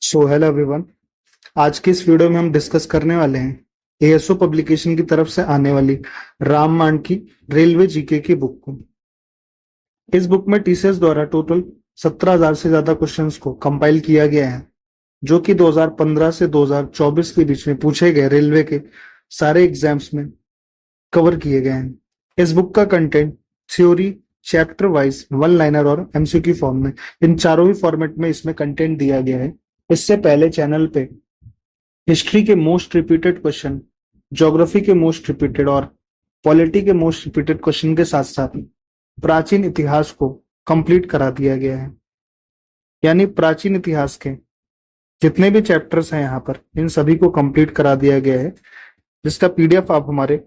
So hello everyone. आज की इस वीडियो में हम डिस्कस करने वाले हैं एएसओ पब्लिकेशन की तरफ से आने वाली राममाण की रेलवे जीके की बुक को। इस बुक में टीसीएस द्वारा टोटल 17,000 से ज्यादा क्वेश्चंस को कंपाइल किया गया है, जो कि 2015 से 2024 के बीच में पूछे गए रेलवे के सारे एग्जाम्स में कवर किए गए हैं। इस बुक का content theory, chapter wise, one liner और एमसीक्यू फॉर्म में, इन चारों ही फॉर्मेट में इसमें कंटेंट दिया गया है। इससे पहले चैनल पे हिस्ट्री के मोस्ट रिपीटेड क्वेश्चन, ज्योग्राफी के मोस्ट रिपीटेड और पॉलिटी के मोस्ट रिपीटेड क्वेश्चन के साथ साथ प्राचीन इतिहास को कंप्लीट करा दिया गया है। यानी प्राचीन इतिहास के जितने भी चैप्टर्स हैं यहाँ पर, इन सभी को कंप्लीट करा दिया गया है, जिसका पीडीएफ आप हमारे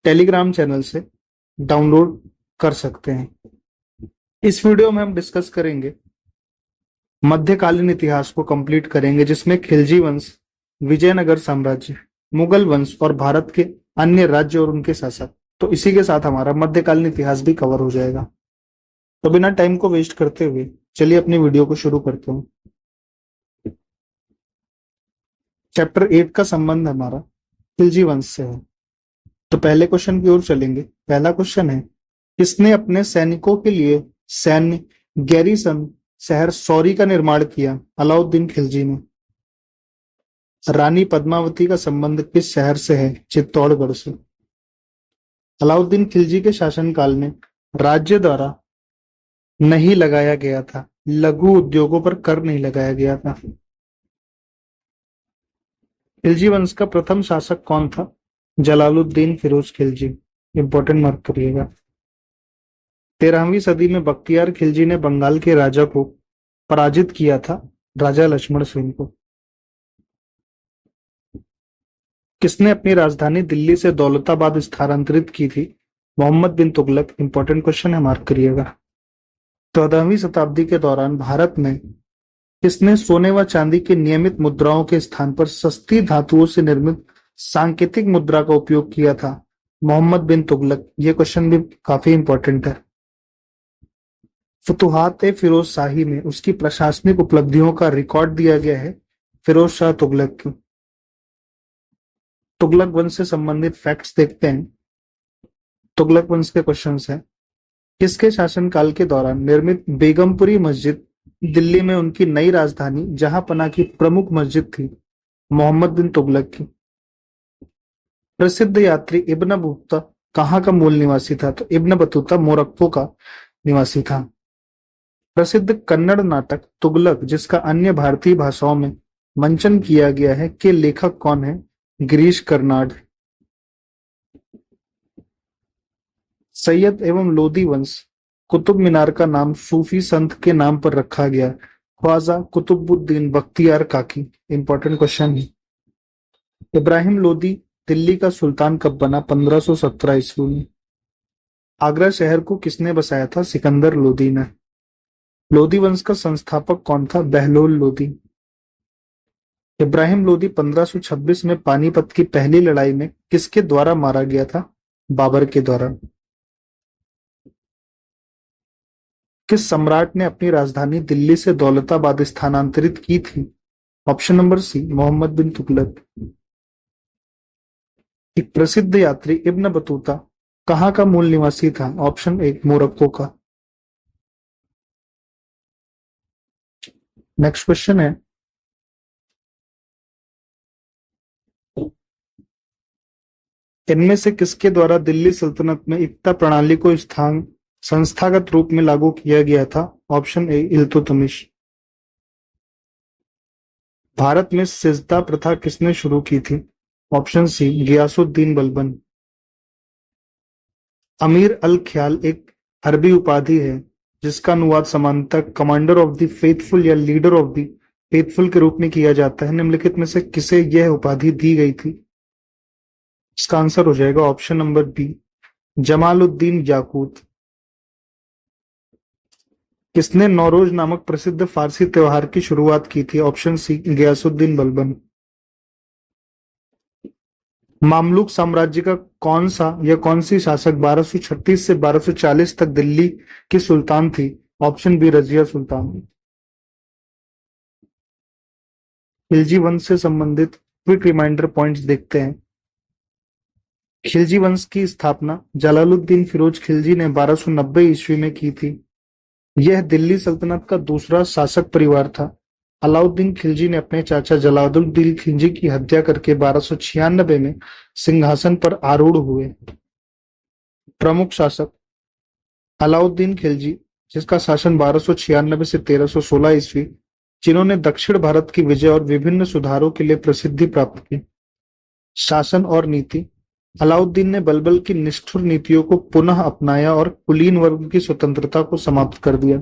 टेलीग्राम चैनल से डाउनलोड कर सकते हैं। इस वीडियो में हम डिस्कस करेंगे मध्यकालीन इतिहास को कंप्लीट करेंगे, जिसमें खिलजी वंश, विजयनगर साम्राज्य, मुगल वंश और भारत के अन्य राज्य और उनके शासक। तो इसी के साथ हमारा मध्यकालीन इतिहास भी कवर हो जाएगा। तो बिना टाइम को वेस्ट करते हुए चलिए अपनी वीडियो को शुरू करते हैं। चैप्टर 8 का संबंध हमारा खिलजी वंश से है। तो पहले क्वेश्चन की ओर चलेंगे। पहला क्वेश्चन है, किसने अपने सैनिकों के लिए सैन्य गैरीसन शहर सौरी का निर्माण किया? अलाउद्दीन खिलजी ने। रानी पद्मावती का संबंध किस शहर से है? चित्तौड़गढ़ से। अलाउद्दीन खिलजी के शासनकाल में राज्य द्वारा नहीं लगाया गया था, लघु उद्योगों पर कर नहीं लगाया गया था। खिलजी वंश का प्रथम शासक कौन था? जलालुद्दीन फिरोज खिलजी। इंपॉर्टेंट मार्क करिएगा। 13वीं सदी में बख्तियार खिलजी ने बंगाल के राजा को पराजित किया था, राजा लक्ष्मण सेन को। किसने अपनी राजधानी दिल्ली से दौलताबाद स्थानांतरित की थी? मोहम्मद बिन तुगलक। इंपॉर्टेंट क्वेश्चन है, मार्क करिएगा। 14वीं शताब्दी के दौरान भारत में किसने सोने व चांदी की नियमित मुद्राओं के स्थान पर सस्ती धातुओं से निर्मित सांकेतिक मुद्रा का उपयोग किया था? मोहम्मद बिन तुगलक। ये क्वेश्चन भी काफी इंपॉर्टेंट है। फुतुहात फिरोज शाही में उसकी प्रशासनिक उपलब्धियों का रिकॉर्ड दिया गया है फिरोज शाह तुगलक की। तुगलक वंश से संबंधित फैक्ट्स देखते हैं। तुगलक वंश के क्वेश्चंस हैं, किसके शासनकाल के दौरान निर्मित बेगमपुरी मस्जिद दिल्ली में उनकी नई राजधानी जहांपना की प्रमुख मस्जिद थी? मोहम्मद बिन तुगलक की। प्रसिद्ध यात्री इब्न बतूता कहाँ का मूल निवासी था? तो इब्न बतूता मोरक्को का निवासी था। प्रसिद्ध कन्नड़ नाटक तुगलक, जिसका अन्य भारतीय भाषाओं में मंचन किया गया है, के लेखक कौन है? गिरीश कर्नाड। सैयद एवं लोदी वंश कुतुब मीनार का नाम सूफी संत के नाम पर रखा गया, ख्वाजा कुतुबुद्दीन बख्तियार काकी। इंपॉर्टेंट क्वेश्चन है। इब्राहिम लोदी दिल्ली का सुल्तान कब बना? 1517 ईस्वी में। आगरा शहर को किसने बसाया था? सिकंदर लोदी ने। लोदी वंश का संस्थापक कौन था? बहलोल लोदी। इब्राहिम लोदी 1526 में पानीपत की पहली लड़ाई में किसके द्वारा मारा गया था? बाबर के द्वारा। किस सम्राट ने अपनी राजधानी दिल्ली से दौलताबाद स्थानांतरित की थी? ऑप्शन नंबर सी, मोहम्मद बिन तुगलक। एक प्रसिद्ध यात्री इब्न बतूता कहाँ का मूल निवासी था? ऑप्शन ए, मोरक्को का। नेक्स्ट क्वेश्चन है, इनमें से किसके द्वारा दिल्ली सल्तनत में इक्ता प्रणाली को स्थान संस्थागत रूप में लागू किया गया था? ऑप्शन ए, इल्तुतमिश। भारत में सिजदा प्रथा किसने शुरू की थी? Option C, Ghiyasuddin Balban. अमीर अल ख्याल एक अरबी उपाधि है जिसका अनुवाद समानतः कमांडर ऑफ द फेथफुल या लीडर ऑफ द फेथफुल के रूप में किया जाता है। निम्नलिखित में से किसे यह उपाधि दी गई थी? इसका आंसर हो जाएगा ऑप्शन नंबर बी, जमालुद्दीन याकूत। किसने नौरोज नामक प्रसिद्ध फारसी त्योहार की शुरुआत की थी? Option C, Ghiyasuddin Balban. मामलुक साम्राज्य का कौन सा या कौन सी शासक 1236 से 1240 तक दिल्ली की सुल्तान थी? Option B, Razia Sultan. खिलजी वंश से संबंधित क्विक रिमाइंडर पॉइंट्स देखते हैं। खिलजी वंश की स्थापना जलालुद्दीन फिरोज खिलजी ने 1290 ईस्वी में की थी। यह दिल्ली सल्तनत का दूसरा शासक परिवार था। अलाउद्दीन खिलजी ने अपने चाचा जलालुद्दीन खिलजी की हत्या करके 1296 में सिंहासन पर आरूढ़ हुए। प्रमुख शासक अलाउद्दीन खिलजी, जिसका शासन 1296 से 1316 ईस्वी, जिन्होंने दक्षिण भारत की विजय और विभिन्न सुधारों के लिए प्रसिद्धि प्राप्त की। शासन और नीति अलाउद्दीन ने बलबल की निष्ठुर नीतियों को पुनः अपनाया और कुलीन वर्ग की स्वतंत्रता को समाप्त कर दिया।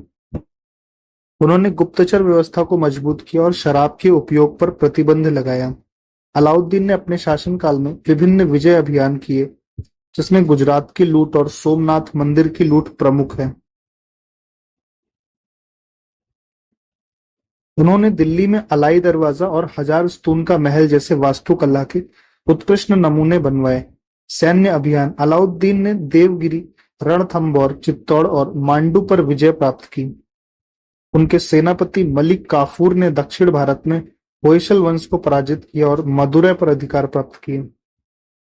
उन्होंने गुप्तचर व्यवस्था को मजबूत किया और शराब के उपयोग पर प्रतिबंध लगाया। अलाउद्दीन ने अपने शासनकाल में विभिन्न विजय अभियान किए, जिसमें गुजरात की लूट और सोमनाथ मंदिर की लूट प्रमुख है। उन्होंने दिल्ली में अलाई दरवाजा और हजार स्तून का महल जैसे वास्तुकला के उत्कृष्ट नमूने बनवाए। सैन्य अभियान अलाउद्दीन ने देवगिरी, रणथंभौर, चित्तौड़ और मांडू पर विजय प्राप्त की। उनके सेनापति मलिक काफूर ने दक्षिण भारत में होयसल वंश को पराजित किया और मदुरै पर अधिकार प्राप्त किए।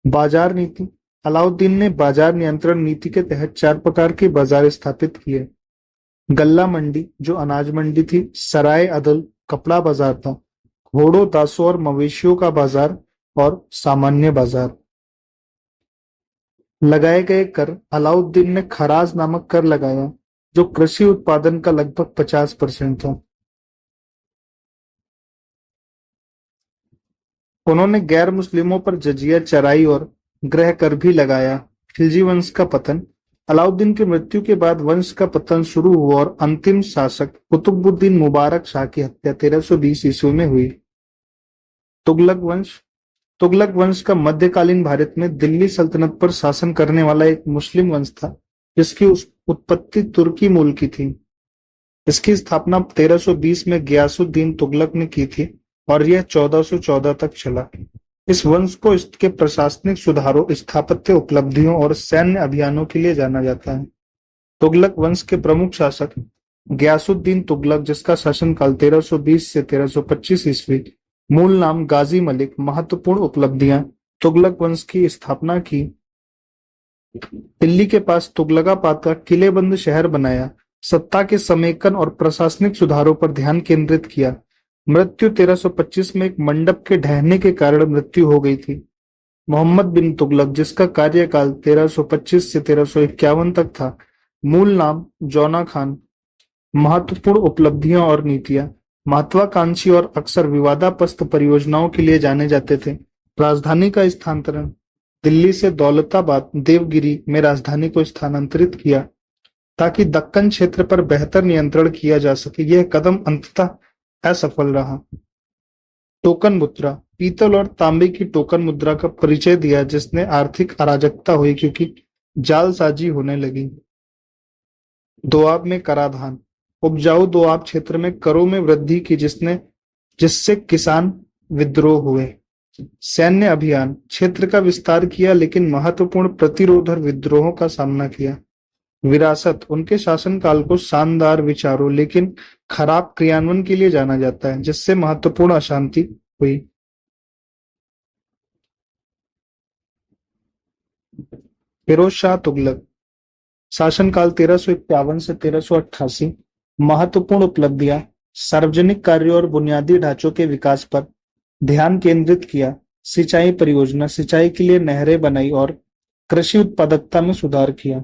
बाजार नीति अलाउद्दीन ने बाजार नियंत्रण नीति के तहत 4 प्रकार के बाजार स्थापित किए। गल्ला मंडी, जो अनाज मंडी थी, सराय अदल, कपड़ा बाजार था, घोड़ों, दासों और मवेशियों का बाजार और सामान्य बाजार। लगाए गए कर अलाउद्दीन ने खराज नामक कर लगाया, जो कृषि उत्पादन का लगभग 50% था। उन्होंने गैर मुस्लिमों पर जजिया, चराई और गृह कर भी लगाया। खिलजी वंश का पतन अलाउद्दीन की मृत्यु के बाद वंश का पतन शुरू हुआ और अंतिम शासक कुतुबुद्दीन मुबारक शाह की हत्या 1320 ईस्वी में हुई। तुगलक वंश का मध्यकालीन भारत में दिल्ली सल्तनत पर शासन करने वाला एक मुस्लिम वंश था, जिसकी उत्पत्ति तुर्की मूल की थी। इसकी स्थापना 1320 में गियासुद्दीन तुगलक ने की थी और यह 1414 तक चला। इस वंश को इसके प्रशासनिक सुधारों, स्थापत्य उपलब्धियों और सैन्य अभियानों के लिए जाना जाता है। तुगलक वंश के प्रमुख शासक गियासुद्दीन तुगलक, जिसका शासनकाल 1320 से 1325 ईस्वी, मूल नाम गाजी मलिक। महत्वपूर्ण उपलब्धियां तुगलक वंश की स्थापना की। दिल्ली के पास तुगलकाबाद का किलेबंद शहर बनाया। सत्ता के समेकन और प्रशासनिक सुधारों पर ध्यान केंद्रित किया। मृत्यु 1325 में एक मंडप के ढहने के कारण मृत्यु हो गई थी। मोहम्मद बिन तुगलक, जिसका कार्यकाल 1325 से 1351 तक था, मूल नाम जौना खान। महत्वपूर्ण उपलब्धियां और नीतियां महत्वाकांक्षी और अक्सर विवादास्पद परियोजनाओं के लिए जाने जाते थे। राजधानी का स्थानांतरण दिल्ली से दौलताबाद, देवगिरी में राजधानी को स्थानांतरित किया ताकि दक्कन क्षेत्र पर बेहतर नियंत्रण किया जा सके। यह कदम अंततः असफल रहा। टोकन मुद्रा पीतल और तांबे की टोकन मुद्रा का परिचय दिया, जिसने आर्थिक अराजकता हुई क्योंकि जालसाजी होने लगी। दोआब में कराधान उपजाऊ दोआब क्षेत्र में करों में वृद्धि की, जिससे किसान विद्रोह हुए। सैन्य अभियान क्षेत्र का विस्तार किया, लेकिन महत्वपूर्ण प्रतिरोध और विद्रोहों का सामना किया। विरासत उनके शासनकाल को शानदार विचारों लेकिन खराब क्रियान्वयन के लिए जाना जाता है, जिससे महत्वपूर्ण अशांति हुई। फिरोज शाह तुगलक शासनकाल 1351 से 1388। महत्वपूर्ण उपलब्धियां सार्वजनिक कार्यों और बुनियादी ढांचों के विकास पर ध्यान केंद्रित किया। सिंचाई परियोजना, सिंचाई के लिए नहरें बनाई और कृषि उत्पादकता में सुधार किया।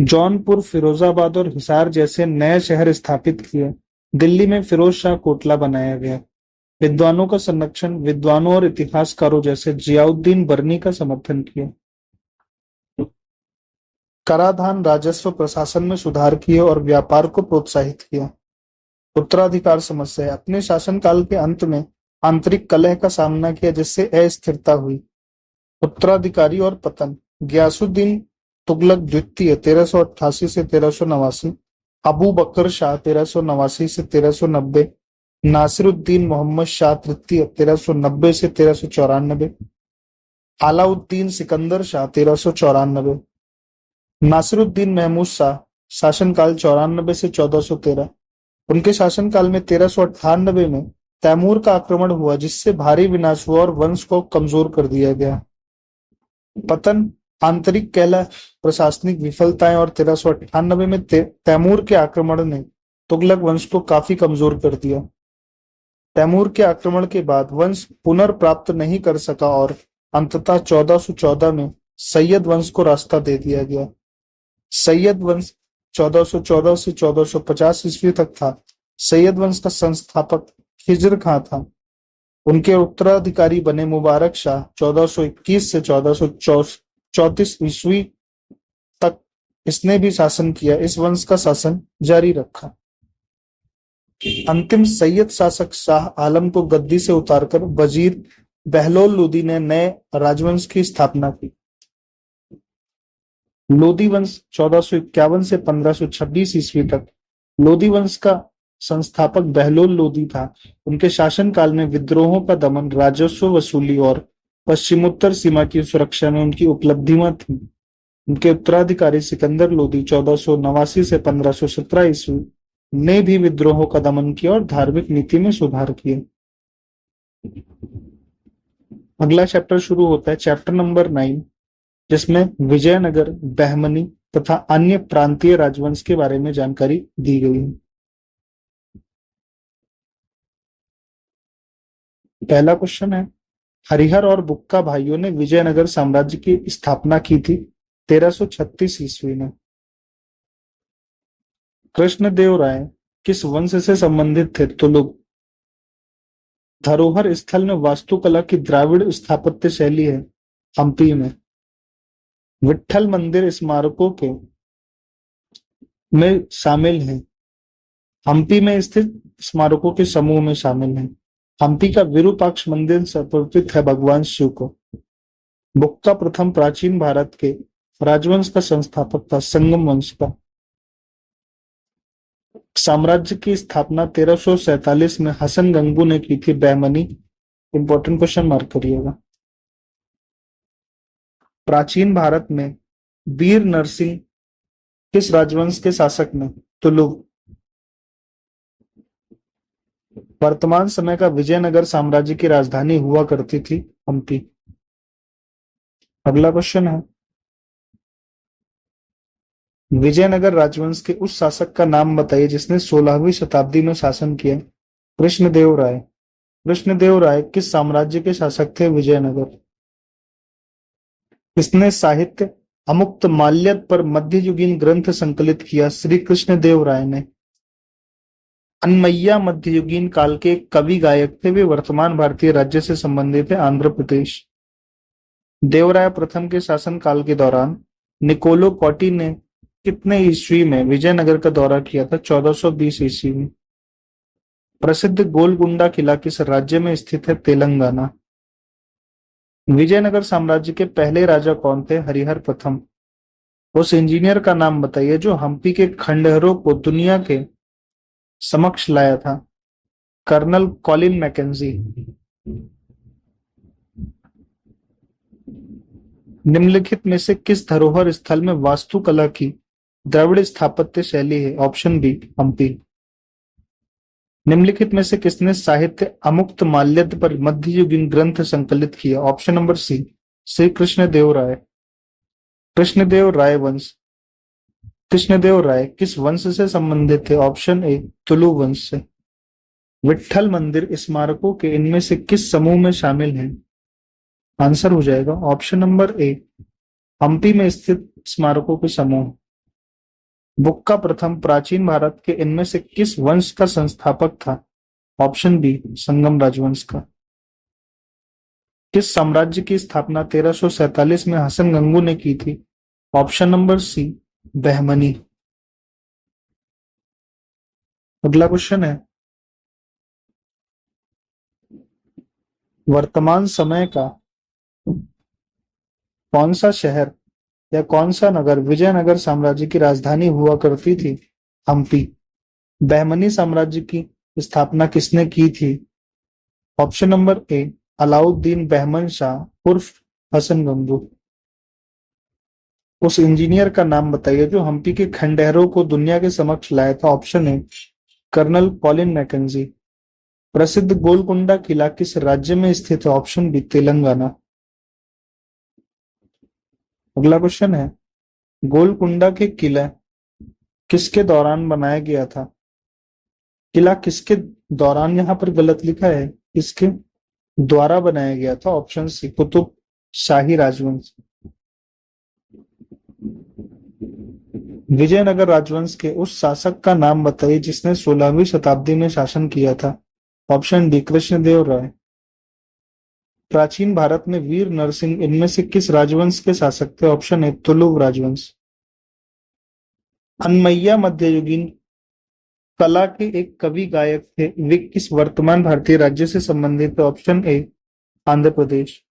जौनपुर, फिरोजाबाद और हिसार जैसे नए शहर स्थापित किए। दिल्ली में फिरोज शाह कोटला बनाया गया। विद्वानों का संरक्षण, विद्वानों और इतिहासकारों जैसे जियाउद्दीन बर्नी का समर्थन किया। कराधान राजस्व प्रशासन में सुधार किए और व्यापार को प्रोत्साहित किया। उत्तराधिकार समस्या अपने शासनकाल के अंत में आंतरिक कलह का सामना किया, जिससे अस्थिरता हुई। उत्तराधिकारी और पतन गियासुद्दीन तुगलक द्वितीय 1388 से 1389, अबू बकर शाह 1389 से 1390, नासिरुद्दीन मोहम्मद शाह तृतीय 1390 से 1394, अलाउद्दीन सिकंदर शाह 1394, नासिरुद्दीन महमूद शाह शासनकाल 94 से 1413। उनके शासनकाल में 1398 में तैमूर का आक्रमण हुआ जिससे भारी विनाश हुआ और वंश को कमजोर कर दिया गया। पतन, आंतरिक कलह, प्रशासनिक विफलताएं और 1398 में तैमूर के आक्रमण ने तुगलक वंश को काफी कमजोर कर दिया। तैमूर के आक्रमण के बाद वंश पुनर्प्राप्त नहीं कर सका और अंततः 1414 में सैयद वंश को रास्ता दे दिया गया। सैयद वंश 1414 से 1450 ईस्वी तक था। सैयद वंश का संस्थापक खिज्र खां था। उनके उत्तराधिकारी बने मुबारक शाह 1421 से 1434 ईस्वी तक इसने भी शासन किया। इस वंश का शासन जारी रखा। अंतिम सैयद शासक शाह आलम को गद्दी से उतारकर वजीर बहलोल लोदी ने नए राजवंश की स्थापना की। लोदी वंश 1451 से 1526 ईस्वी तक। लोदी वंश का संस्थापक बहलोल लोदी था। उनके शासनकाल में विद्रोहों का दमन, राजस्व वसूली और पश्चिमोत्तर सीमा की सुरक्षा में उनकी उपलब्धियां थीं। उनके उत्तराधिकारी सिकंदर लोदी 1489 से 1517 ईस्वी ने भी विद्रोहों का दमन किया और धार्मिक नीति में सुधार किए। अगला चैप्टर शुरू होता है, चैप्टर नंबर 9, जिसमें विजयनगर, बहमनी तथा अन्य प्रांतीय राजवंश के बारे में जानकारी दी गई है। पहला क्वेश्चन है, हरिहर और बुक्का भाइयों ने विजयनगर साम्राज्य की स्थापना की थी 1336 ईस्वी में। कृष्णदेव राय किस वंश से संबंधित थे? तो लोग। धरोहर स्थल में वास्तुकला की द्राविड़ स्थापत्य शैली है हम्पी में। विट्ठल मंदिर स्मारकों के में शामिल है। हम्पी में स्थित स्मारकों के समूह में शामिल है। हम्पी का विरूपाक्ष मंदिर समर्पित है भगवान शिव को। बुक्का प्रथम प्राचीन भारत के राजवंश का संस्थापक था, संगम वंश का। साम्राज्य की स्थापना 1347 में हसन गंगू ने की थी, बहमनी। इंपॉर्टेंट क्वेश्चन मार्क करिएगा। प्राचीन भारत में वीर नरसिंह किस राजवंश के शासक ने? तो लोग। वर्तमान समय का विजयनगर साम्राज्य की राजधानी हुआ करती थी हम्पी। अगला क्वेश्चन है, विजयनगर राजवंश के उस शासक का नाम बताइए जिसने 16वीं शताब्दी में शासन किया। कृष्णदेव राय। कृष्णदेव राय किस साम्राज्य के शासक थे? विजयनगर। किसने साहित्य अमुक्त माल्यद पर मध्ययुगीन ग्रंथ संकलित किया? श्री कृष्णदेव राय ने। अन्मय्या मध्ययुगीन काल के कवि गायक थे। वे वर्तमान भारतीय राज्य से संबंधित है, आंध्र प्रदेश। देवराय प्रथम के शासन काल के दौरान निकोलो कोटी ने कितने ईस्वी में विजयनगर का दौरा किया था? 1420 ईस्वी में। प्रसिद्ध गोलकुंडा किला किस राज्य में स्थित है? तेलंगाना। विजयनगर साम्राज्य के पहले राजा कौन थे? हरिहर प्रथम। उस इंजीनियर का नाम बताइए जो हम्पी के खंडहरों को दुनिया के समक्ष लाया था। Colonel Colin Mackenzie. निम्नलिखित में से किस धरोहर स्थल में वास्तुकला की द्रविड़ स्थापत्य शैली है? Option B, Hampi. निम्नलिखित में से किसने साहित्य अमुक्त माल्यद पर मध्ययुगीन ग्रंथ संकलित किया? Option number C, Shri Krishnadeva Raya. Krishnadeva Raya वंश। कृष्णदेव राय किस वंश से संबंधित थे? ऑप्शन ए, तुलु वंश से। विट्ठल मंदिर स्मारकों के इनमें से किस समूह में शामिल हैं? आंसर हो जाएगा ऑप्शन नंबर ए, हम्पी में स्थित स्मारकों के समूह। बुक्का प्रथम प्राचीन भारत के इनमें से किस वंश का संस्थापक था? ऑप्शन बी, संगम राजवंश का। किस साम्राज्य की स्थापना 1347 में हसन गंगू ने की थी? Option number C, Bahmani. अगला क्वेश्चन है, वर्तमान समय का कौन सा शहर या कौन सा नगर विजयनगर साम्राज्य की राजधानी हुआ करती थी? हम्पी। बहमनी साम्राज्य की स्थापना किसने की थी? ऑप्शन नंबर ए, अलाउद्दीन बहमन शाह उर्फ हसन गंगू। उस इंजीनियर का नाम बताइए जो हम्पी के खंडहरों को दुनिया के समक्ष लाया था। Option A, Colonel Colin Mackenzie. प्रसिद्ध गोलकुंडा किला किस राज्य में स्थित है? Option B Telangana. अगला क्वेश्चन है, गोलकुंडा के किला किसके दौरान बनाया गया था? किला किसके दौरान, यहाँ पर गलत लिखा है, किसके द्वारा बनाया गया था? ऑप्शन सी कुतुब शाही राजवंश। विजयनगर राजवंश के उस शासक का नाम बताइए जिसने 16वीं शताब्दी में शासन किया था। ऑप्शन डी कृष्णदेव राय। प्राचीन भारत में वीर नरसिंह इनमें से किस राजवंश के शासक थे? ऑप्शन ए तुलुव राजवंश। अनमैया मध्ययुगीन कला के एक कवि गायक थे, वे किस वर्तमान भारतीय राज्य से संबंधित थे? Option A Andhra Pradesh.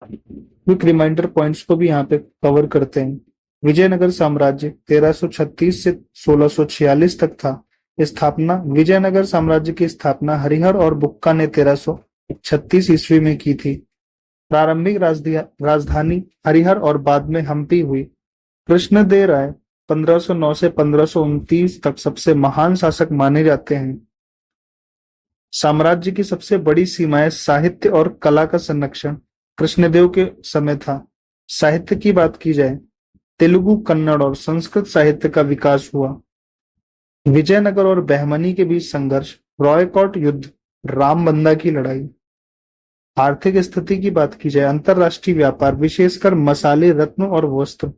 Quick reminder points को भी यहाँ पे कवर करते हैं। विजयनगर साम्राज्य 1336 से 1646 तक था। स्थापना, विजयनगर साम्राज्य की स्थापना हरिहर और बुक्का ने 1336 ईस्वी में की थी। प्रारंभिक राजधानी हरिहर और बाद में हम्पी हुई। कृष्णदेव राय 1509 से 1529 तक सबसे महान शासक माने जाते हैं। साम्राज्य की सबसे बड़ी सीमाएं साहित्य और कला का संरक्षण कृष्णदेव के समय था। साहित्य की बात की जाए, तेलुगु, कन्नड़ और संस्कृत साहित्य का विकास हुआ। विजयनगर और बहमनी के बीच संघर्ष, रॉयकॉट युद्ध, रामबंदा की लड़ाई। आर्थिक स्थिति की बात की जाए, अंतरराष्ट्रीय व्यापार, विशेषकर मसाले, रत्न और वस्त्र।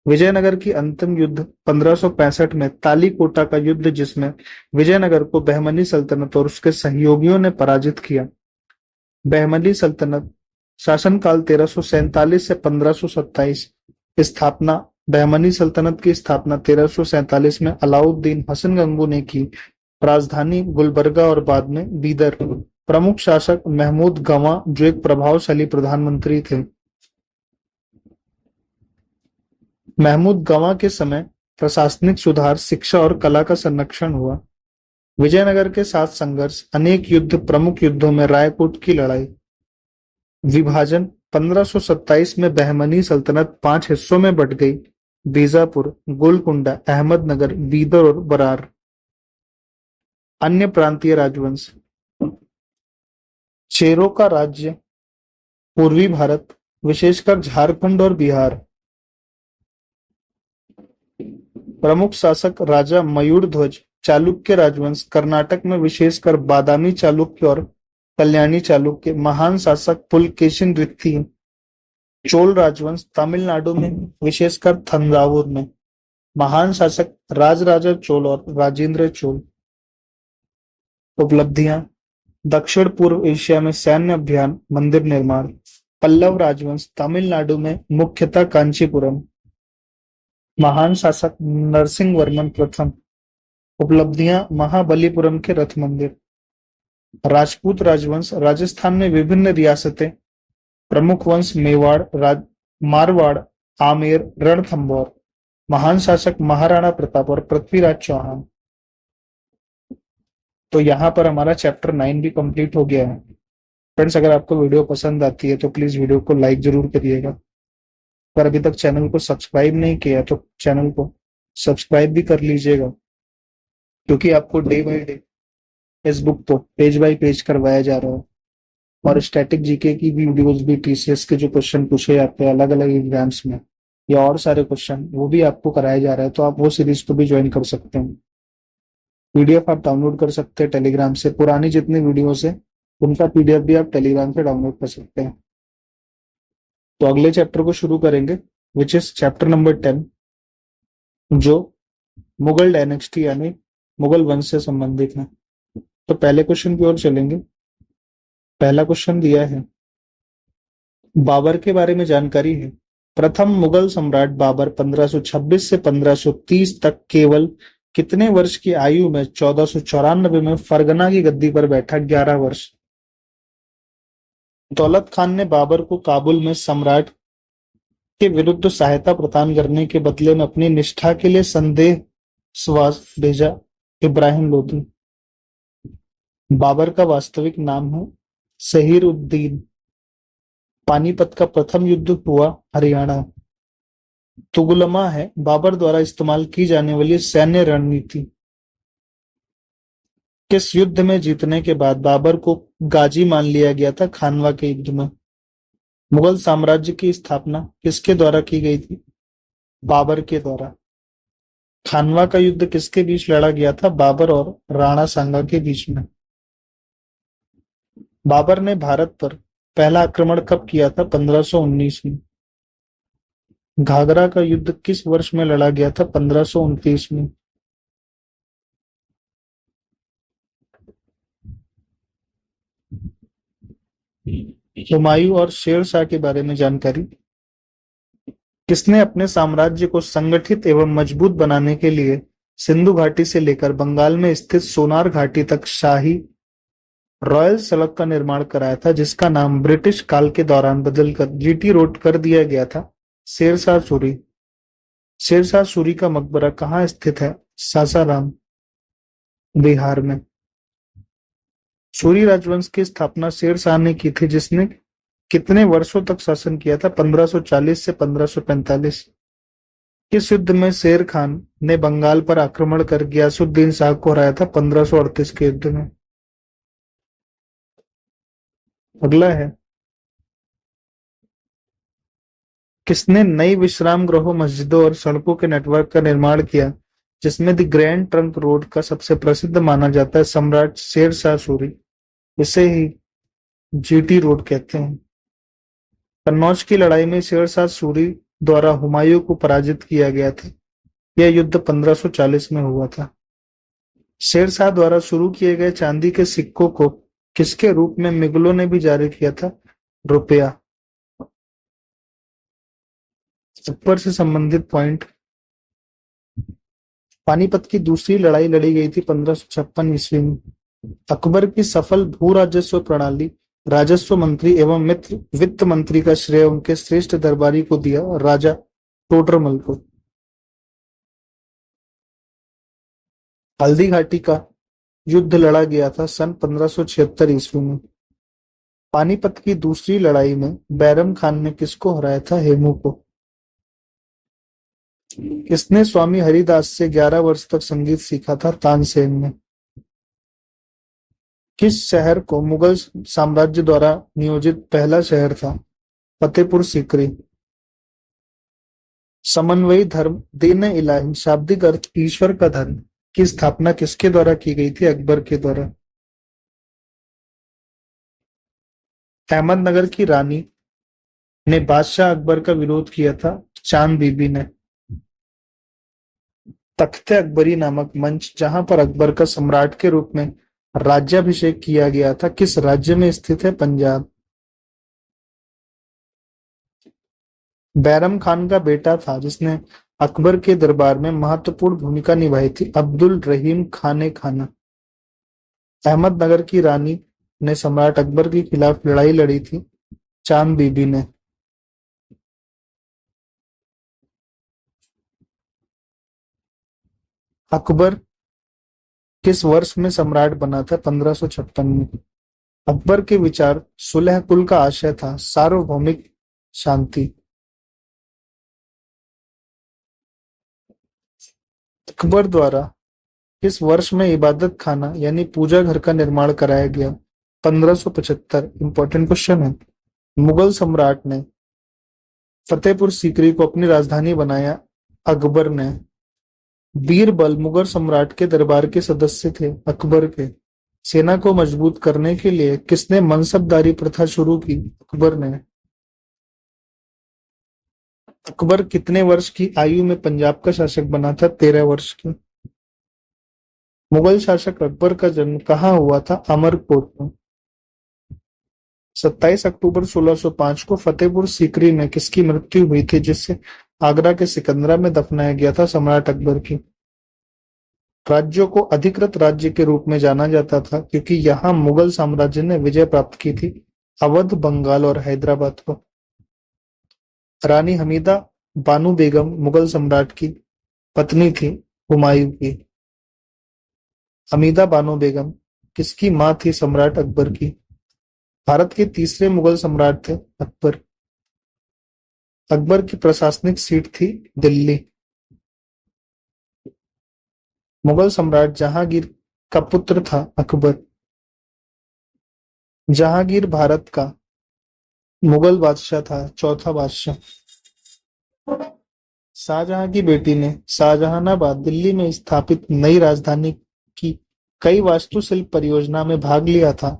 विजयनगर की अंतिम युद्ध 1565 में तालीकोटा का युद्ध, जिसमें विजयनगर को बहमनी सल्तनत और उसके सहयोगियों ने पराजित किया। बहमनी सल्तनत शासनकाल 1347 से 1527। स्थापना, बहमनी सल्तनत की स्थापना 1347 में अलाउद्दीन हसन गंगू ने की। राजधानी गुलबर्गा और बाद में बीदर। प्रमुख शासक महमूद गवां, जो एक प्रभावशाली प्रधानमंत्री थे। महमूद गवां के समय प्रशासनिक सुधार, शिक्षा और कला का संरक्षण हुआ। विजयनगर के साथ संघर्ष, अनेक युद्ध, प्रमुख युद्धों में रायकोट की लड़ाई। विभाजन, 1527 में बहमनी सल्तनत 5 हिस्सों में बंट गई। बीजापुर, गोलकुंडा, अहमदनगर, बीदर और बरार। अन्य प्रांतीय राजवंश, चेरों का राज्य पूर्वी भारत, विशेषकर झारखंड और बिहार। प्रमुख शासक राजा मयूर ध्वज। चालुक्य राजवंश, कर्नाटक में विशेषकर बादामी चालुक्य और कल्याणी चालुक्य। महान शासक पुलकेशिन द्वितीय। चोल राजवंश, तमिलनाडु में विशेषकर थंजावुर में। महान शासक राजराजा चोल और राजेंद्र चोल। उपलब्धियां, दक्षिण पूर्व एशिया में सैन्य अभियान, मंदिर निर्माण। पल्लव राजवंश, तमिलनाडु में मुख्यतः कांचीपुरम। महान शासक नरसिंह वर्मन प्रथम। उपलब्धियां, महाबलीपुरम के रथ मंदिर। राजपूत राजवंश, राजस्थान में विभिन्न रियासतें। प्रमुख वंश मेवाड़, मारवाड़, आमेर, रणथंभौर। महान शासक महाराणा प्रताप और पृथ्वीराज चौहान। तो यहाँ पर हमारा चैप्टर 9 भी कंप्लीट हो गया है। फ्रेंड्स, अगर आपको वीडियो पसंद आती है तो प्लीज वीडियो को लाइक जरूर करिएगा। अगर अभी तक चैनल को सब्सक्राइब नहीं किया तो चैनल को सब्सक्राइब भी कर लीजिएगा, क्योंकि आपको डे बाय डे इस बुक को पेज बाय पेज करवाया जा रहा है। और स्टैटिक जीके की भी वीडियोस भी, टीसीएस के जो क्वेश्चन पूछे जाते हैं अलग अलग एग्जाम्स में, या और सारे क्वेश्चन, वो भी आपको कराया जा रहा है। तो आप वो सीरीज को भी ज्वाइन कर सकते हैं। पीडीएफ आप डाउनलोड कर सकते हैं टेलीग्राम से। पुरानी जितनी वीडियोस है उनका पीडीएफ भी आप टेलीग्राम से डाउनलोड कर सकते हैं। तो अगले चैप्टर को शुरू करेंगे, विच इज चैप्टर नंबर 10, जो मुगल डायनेस्टी यानी मुगल वंश से संबंधित है। तो पहले क्वेश्चन की ओर चलेंगे। पहला क्वेश्चन दिया है, बाबर के बारे में जानकारी है। प्रथम मुगल सम्राट बाबर 1526 से 1530 तक केवल कितने वर्ष की आयु में 1494 में फरगना की गद्दी पर बैठा? 11 वर्ष। दौलत खान ने बाबर को काबुल में सम्राट के विरुद्ध सहायता प्रदान करने के बदले में अपनी निष्ठा के लिए संदेह स्वास भेजा। इब्राहिम लोदी। बाबर का वास्तविक नाम है सहीर उद्दीन। पानीपत का प्रथम युद्ध हुआ हरियाणा। तुगलमा है बाबर द्वारा इस्तेमाल की जाने वाली सैन्य रणनीति। किस युद्ध में जीतने के बाद बाबर को गाजी मान लिया गया था खानवा के युद्ध में? मुगल साम्राज्य की स्थापना किसके द्वारा की गई थी? बाबर के द्वारा। खानवा का युद्ध किसके बीच लड़ा गया था? बाबर और राणा सांगा के बीच में। बाबर ने भारत पर पहला आक्रमण कब किया था? 1519 में। घाघरा का युद्ध किस वर्ष में लड़ा गया था? 1529 में। हुमायूं और शेर शाह के बारे में जानकारी। किसने अपने साम्राज्य को संगठित एवं मजबूत बनाने के लिए सिंधु घाटी से लेकर बंगाल में स्थित सोनार घाटी तक शाही रॉयल सड़क का निर्माण कराया था, जिसका नाम ब्रिटिश काल के दौरान बदलकर जीटी रोड कर दिया गया था? शेरशाह सूरी। शेरशाह सूरी का मकबरा कहाँ स्थित है? सासाराम, बिहार में। सूरी राजवंश की स्थापना शेरशाह ने की थी, जिसने कितने वर्षों तक शासन किया था? 1540 से 1545। किस युद्ध में शेर खान ने बंगाल पर आक्रमण कर गयासुद्दीन शाह को हराया था? 1538 के युद्ध में। अगला है, किसने नई विश्राम गृहों, मस्जिदों और सड़कों के नेटवर्क का निर्माण किया, जिसमें द ग्रैंड ट्रंक रोड का सबसे प्रसिद्ध माना जाता है? सम्राट शेरशाह सूरी। इसे ही जीटी रोड कहते हैं। कन्नौज की लड़ाई में शेरशाह सूरी द्वारा हुमायूं को पराजित किया गया था। यह युद्ध 1540 में हुआ था। शेरशाह द्वारा शुरू किए गए चांदी के सिक्कों को किसके रूप में मुगलों ने भी जारी किया था? रुपया। अकबर से संबंधित पॉइंट। पानीपत की दूसरी लड़ाई लड़ी गई थी 1556 ईस्वी में। अकबर की सफल भू राजस्व प्रणाली राजस्व मंत्री एवं मित्र वित्त मंत्री का श्रेय उनके श्रेष्ठ दरबारी को दिया, राजा टोडरमल को। हल्दी घाटी का युद्ध लड़ा गया था सन 1576 ईस्वी में। पानीपत की दूसरी लड़ाई में बैरम खान ने किसको हराया था? हेमू को। किसने स्वामी हरिदास से 11 वर्ष तक संगीत सीखा था? तानसेन ने। किस शहर को मुगल साम्राज्य द्वारा नियोजित पहला शहर था? फतेहपुर सीकरी। समन्वयी धर्म दीन इलाही, शाब्दिक अर्थ ईश्वर का धर्म, की स्थापना किसके द्वारा की गई थी? अकबर के द्वारा। अहमदनगर की रानी ने बादशाह अकबर का विरोध किया था, चांद बीबी ने। तख्ते अकबरी नामक मंच, जहां पर अकबर का सम्राट के रूप में राज्याभिषेक किया गया था, किस राज्य में स्थित है? पंजाब। बैरम खान का बेटा था जिसने अकबर के दरबार में महत्वपूर्ण भूमिका निभाई थी, अब्दुल रहीम खाने खाना। अहमदनगर की रानी ने सम्राट अकबर के खिलाफ लड़ाई लड़ी थी, चांद बीबी ने। अकबर किस वर्ष में सम्राट बना था? 1556 में। अकबर के विचार सुलह कुल का आशय था, सार्वभौमिक शांति। अकबर द्वारा किस वर्ष में इबादत खाना यानी पूजा घर का निर्माण कराया गया? 1575। इंपॉर्टेंट क्वेश्चन है। मुगल सम्राट ने फतेहपुर सीकरी को अपनी राजधानी बनाया, अकबर ने। बीरबल मुगल सम्राट के दरबार के सदस्य थे, अकबर के। सेना को मजबूत करने के लिए किसने मनसबदारी प्रथा शुरू की? अकबर ने। अकबर कितने वर्ष की आयु में पंजाब का शासक बना था? 13 वर्ष की। मुगल शासक अकबर का जन्म कहाँ हुआ था? अमरकोट में। 27 अक्टूबर 1605 को फतेहपुर सीकरी में किसकी मृत्यु हुई थी, जिससे आगरा के सिकंदरा में दफनाया गया था? सम्राट अकबर की। राज्यों को अधिकृत राज्य के रूप में जाना जाता था क्योंकि यहाँ मुगल साम्राज्य ने विजय प्राप्त की थी, अवध, बंगाल और हैदराबाद को। रानी हमीदा बानो बेगम मुगल सम्राट की पत्नी थी, हुमायूं की। हमीदा बानो बेगम किसकी मां थी? सम्राट अकबर की। भारत के तीसरे मुगल सम्राट थे अकबर। अकबर की प्रशासनिक सीट थी दिल्ली। मुगल सम्राट जहांगीर का पुत्र था अकबर। जहांगीर भारत का मुगल बादशाह था, चौथा बादशाह। शाहजहां की बेटी ने शाहजहानाबाद दिल्ली में स्थापित नई राजधानी की कई वास्तुशिल्प परियोजना में भाग लिया था।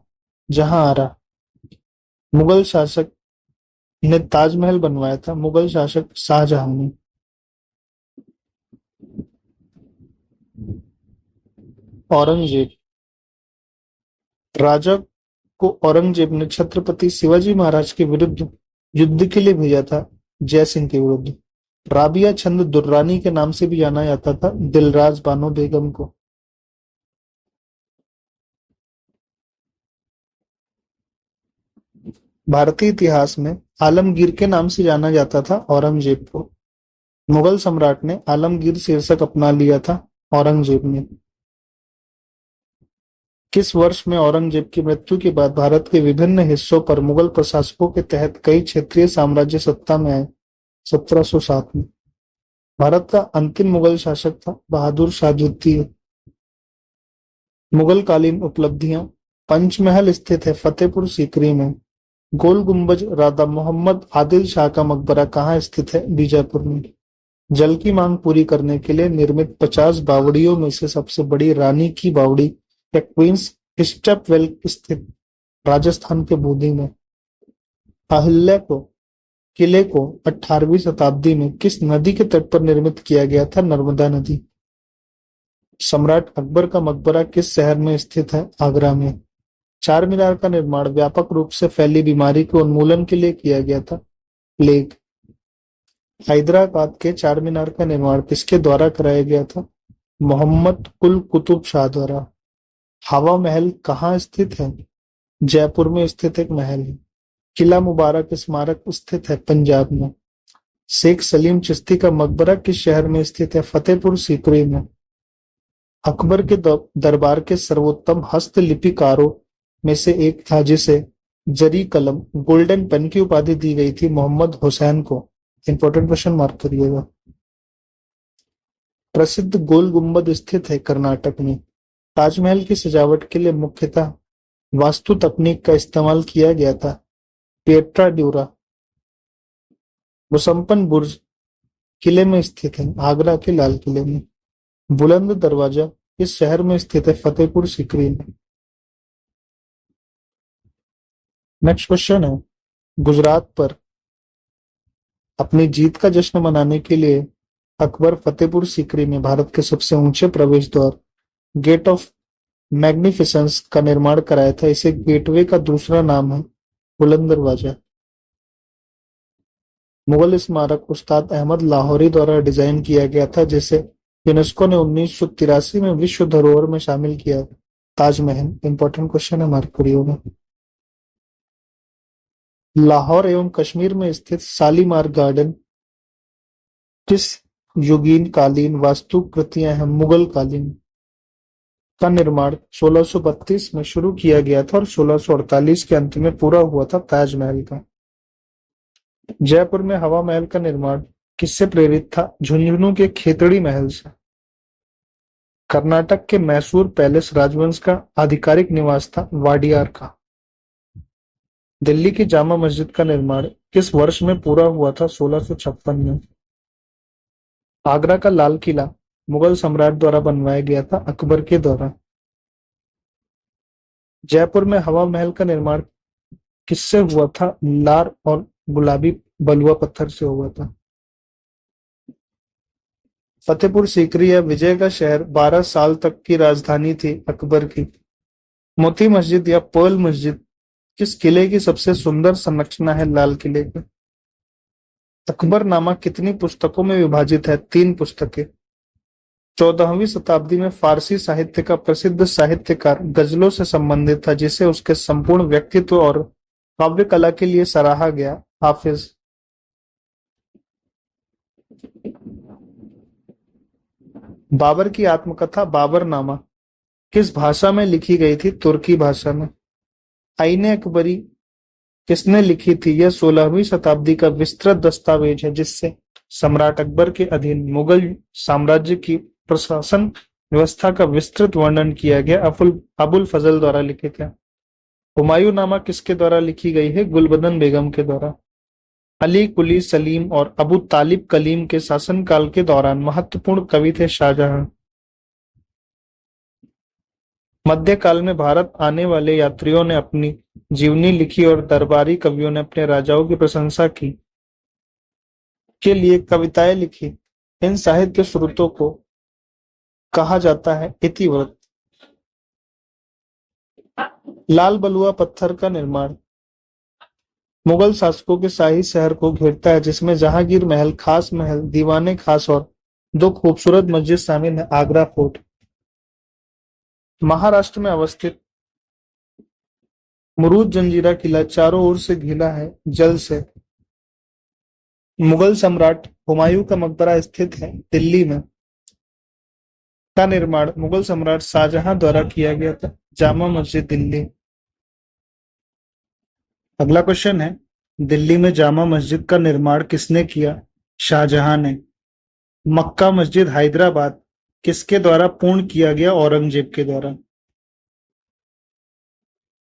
जहां आरा मुगल शासक ने ताजमहल बनवाया था, मुगल शासक शाहजहां ने। औरंगजेब राजा को औरंगजेब ने छत्रपति शिवाजी महाराज के विरुद्ध युद्ध के लिए भेजा था, जय सिंह के विरुद्ध। राबिया चंद दुर्रानी के नाम से भी जाना जाता था दिलराज बानो बेगम को। भारतीय इतिहास में आलमगीर के नाम से जाना जाता था औरंगजेब को। मुगल सम्राट ने आलमगीर शीर्षक अपना लिया था औरंगजेब ने। किस वर्ष में औरंगजेब की मृत्यु के बाद भारत के विभिन्न हिस्सों पर मुगल प्रशासकों के तहत कई क्षेत्रीय साम्राज्य सत्ता में आए? 1707 में। भारत का अंतिम मुगल शासक था बहादुर शाह द्वितीय। मुगल कालीन उपलब्धियां: पंचमहल स्थित है फतेहपुर सीकरी में। गोल गुंबज राजा मोहम्मद आदिल शाह का मकबरा कहाँ स्थित है? बीजापुर में। जल की मांग पूरी करने के लिए निर्मित 50 बावड़ियों में से सबसे बड़ी रानी की बावड़ी या क्वींस स्टेपवेल स्थित राजस्थान के बूंदी में। अहिल्या को किले को 18वीं शताब्दी में किस नदी के तट पर निर्मित किया गया था? नर्मदा नदी। सम्राट अकबर का मकबरा किस शहर में स्थित है? आगरा में। चार मीनार का निर्माण व्यापक रूप से फैली बीमारी के उन्मूलन के लिए किया गया था, प्लेग। हैदराबाद के चार मीनार का निर्माण किसके द्वारा कराया गया था? मोहम्मद कुल कुतुब शाह द्वारा। हवा महल कहाँ स्थित है? जयपुर में स्थित एक महल है। किला मुबारक स्मारक स्थित है पंजाब में। शेख सलीम चिश्ती का मकबरा किस शहर में स्थित है? फतेहपुर सीकरी में। अकबर के दरबार के सर्वोत्तम हस्तलिपिकारों में से एक था जिसे जरी कलम गोल्डन पेन की उपाधि दी गई थी, मोहम्मद हुसैन को। इंपॉर्टेंट क्वेश्चन मार्क करिएगा। प्रसिद्ध गोल गुंबद स्थित है कर्नाटक में। ताजमहल की सजावट के लिए मुख्यतः वास्तु तकनीक का इस्तेमाल किया गया था, पिएट्रा ड्यूरा। मुसम्पन बुर्ज किले में स्थित है, आगरा के लाल किले में। बुलंद दरवाजा इस शहर में स्थित है, फतेहपुर सीकरी में। नेक्स्ट क्वेश्चन है, गुजरात पर अपनी जीत का जश्न मनाने के लिए अकबर फतेहपुर सीकरी में भारत के सबसे ऊंचे प्रवेश द्वार गेट ऑफ मैग्निफिसेंस का निर्माण कराया था। इसे गेटवे का दूसरा नाम है बुलंद दरवाजा। मुगल स्मारक उस्ताद अहमद लाहौरी द्वारा डिजाइन किया गया था, जिसे यूनेस्को ने 1983 में विश्व धरोहर में शामिल किया। ताजमहल। इंपॉर्टेंट क्वेश्चन है, मार्क करिएगा। लाहौर एवं कश्मीर में स्थित शालीमार गार्डन किस युगीन कालीन वास्तुकृतियां हैं? मुगल कालीन। का निर्माण 1632 में शुरू किया गया था और 1648 के अंत में पूरा हुआ था ताजमहल का। जयपुर में हवा महल का निर्माण किससे प्रेरित था? झुंझुनू के खेतड़ी महल से। कर्नाटक के मैसूर पैलेस राजवंश का आधिकारिक निवास था, वाडियार का। दिल्ली की जामा मस्जिद का निर्माण किस वर्ष में पूरा हुआ था? 1656 में। आगरा का लाल किला मुगल सम्राट द्वारा बनवाया गया था, अकबर के द्वारा। जयपुर में हवा महल का निर्माण किससे हुआ था? लार और गुलाबी बलुआ पत्थर से हुआ था। फतेहपुर सीकरी या विजय का शहर 12 साल तक की राजधानी थी अकबर की। मोती मस्जिद या पर्ल मस्जिद किस किले की सबसे सुंदर संरचना है? लाल किले की। अकबरनामा कितनी पुस्तकों में विभाजित है? 3 पुस्तकें। 14वीं शताब्दी में फारसी साहित्य का प्रसिद्ध साहित्यकार गजलों से संबंधित था, जिसे उसके संपूर्ण व्यक्तित्व और काव्य कला के लिए सराहा गया, हाफिज। बाबर की आत्मकथा बाबरनामा किस भाषा में लिखी गई थी? तुर्की भाषा में। आईने अकबरी किसने लिखी थी? यह 16वीं शताब्दी का विस्तृत दस्तावेज है, जिससे सम्राट अकबर के अधीन मुगल साम्राज्य की प्रशासन व्यवस्था का विस्तृत वर्णन किया गया अबुल फजल द्वारा लिखित है। हुमायूं नामा किसके द्वारा लिखी गई है? गुलबदन बेगम के द्वारा। अली कुली सलीम और अबू तालिब कलीम के शासनकाल के दौरान महत्वपूर्ण कवि थे शाहजहां। मध्यकाल में भारत आने वाले यात्रियों ने अपनी जीवनी लिखी और दरबारी कवियों ने अपने राजाओं की प्रशंसा की के लिए कविताएं लिखी। इन साहित्य स्रोतों को कहा जाता है इतिवृत्त। लाल बलुआ पत्थर का निर्माण मुगल शासकों के शाही शहर को घेरता है, जिसमें जहांगीर महल, खास महल, दीवाने खास और दो खूबसूरत मस्जिद शामिल है। आगरा फोर्ट महाराष्ट्र में अवस्थित मुरुद जंजीरा किला चारों ओर से घिरा है जल से। मुगल सम्राट हुमायूं का मकबरा स्थित है दिल्ली में। का निर्माण मुगल सम्राट शाहजहां द्वारा किया गया था। जामा मस्जिद दिल्ली। अगला क्वेश्चन है, दिल्ली में जामा मस्जिद का निर्माण किसने किया? शाहजहां ने। मक्का मस्जिद हैदराबाद किसके द्वारा पूर्ण किया गया? औरंगजेब के द्वारा।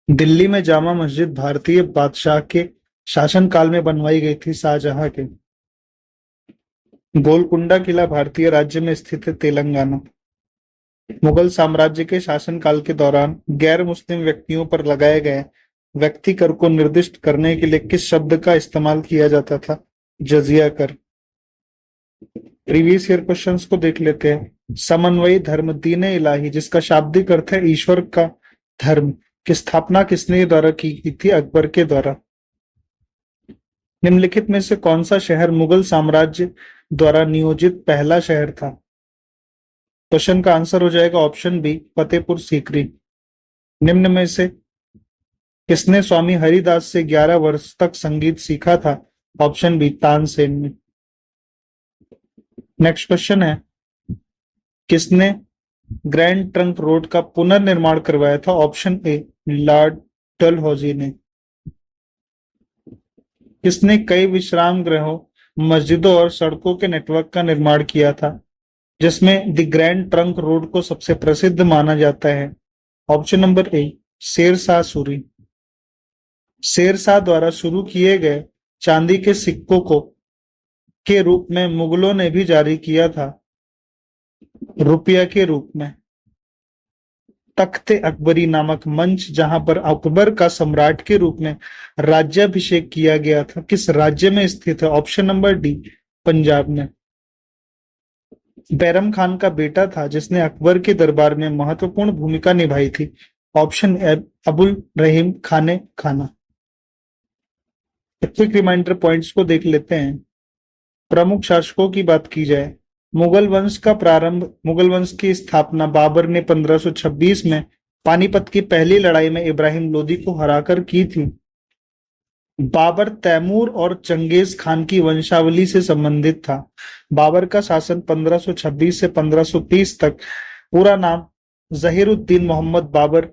दिल्ली में जामा मस्जिद भारतीय बादशाह के शासनकाल में बनवाई गई थी, शाहजहां के। गोलकुंडा किला भारतीय राज्य में स्थित है, तेलंगाना। मुगल साम्राज्य के शासनकाल के दौरान गैर मुस्लिम व्यक्तियों पर लगाए गए व्यक्ति कर को निर्दिष्ट करने के लिए किस शब्द का इस्तेमाल किया जाता था? जजिया कर। प्रीवियस ईयर क्वेश्चंस को देख लेते हैं। समन्वयी धर्म दीन इलाही, जिसका शाब्दिक अर्थ है ईश्वर का धर्म, की स्थापना किसने द्वारा की गई थी? अकबर के द्वारा। निम्नलिखित में से कौन सा शहर मुगल साम्राज्य द्वारा नियोजित पहला शहर था? क्वेश्चन का आंसर हो जाएगा ऑप्शन बी, फतेहपुर सीकरी। निम्न में से किसने स्वामी हरिदास से 11 वर्ष तक संगीत सीखा था? ऑप्शन बी, तानसेन ने। नेक्स्ट क्वेश्चन है, किसने ग्रैंड ट्रंक रोड का पुनर्निर्माण करवाया था? ऑप्शन ए, लॉर्ड डलहौजी ने। किसने कई विश्राम गृहों, मस्जिदों और सड़कों के नेटवर्क का निर्माण किया था, जिसमें द ग्रैंड ट्रंक रोड को सबसे प्रसिद्ध माना जाता है? Option number A, Sher Shah Suri. Sher Shah द्वारा शुरू किए गए चांदी के सिक्कों को के रूप में मुगलों ने भी जारी किया था, रुपया के रूप में। तख्ते अकबरी नामक मंच, जहां पर अकबर का सम्राट के रूप में राज्याभिषेक किया गया था, किस राज्य में स्थित है? ऑप्शन नंबर डी, पंजाब में। बैरम खान का बेटा था जिसने अकबर के दरबार में महत्वपूर्ण भूमिका निभाई थी। ऑप्शन ए, अबुल रहीम खाने खाना। क्विक रिमाइंडर पॉइंट्स को देख लेते हैं। प्रमुख शासकों की बात की जाए, मुगल वंश का प्रारंभ, मुगल वंश की स्थापना बाबर ने 1526 में पानीपत की पहली लड़ाई में इब्राहिम लोदी को हराकर की थी। बाबर तैमूर और चंगेज खान की वंशावली से संबंधित था। बाबर का शासन 1526 से 1530 तक। पूरा नाम जहीरुद्दीन मोहम्मद बाबर।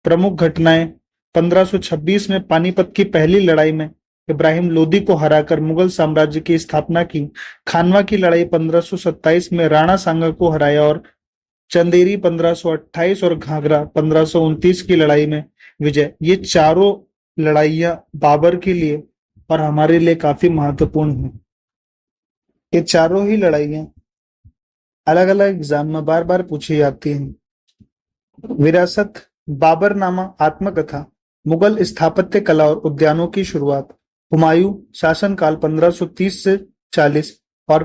प्रमुख घटनाएं, 1526 में पानीपत की पहली लड़ाई में इब्राहिम लोदी को हराकर मुगल साम्राज्य की स्थापना की। खानवा की लड़ाई 1527 में राणा सांगा को हराया और चंदेरी 1528 और घाघरा 1529 की लड़ाई में विजय। ये चारों लड़ाइयां बाबर के लिए और हमारे लिए काफी महत्वपूर्ण है। ये चारों ही लड़ाइयां अलग अलग एग्जाम में बार बार पूछी जाती हैं। विरासत, बाबरनामा आत्मकथा, मुगल स्थापत्य कला और उद्यानों की शुरुआत, हुमायूं शासनकाल 1530 से 40 और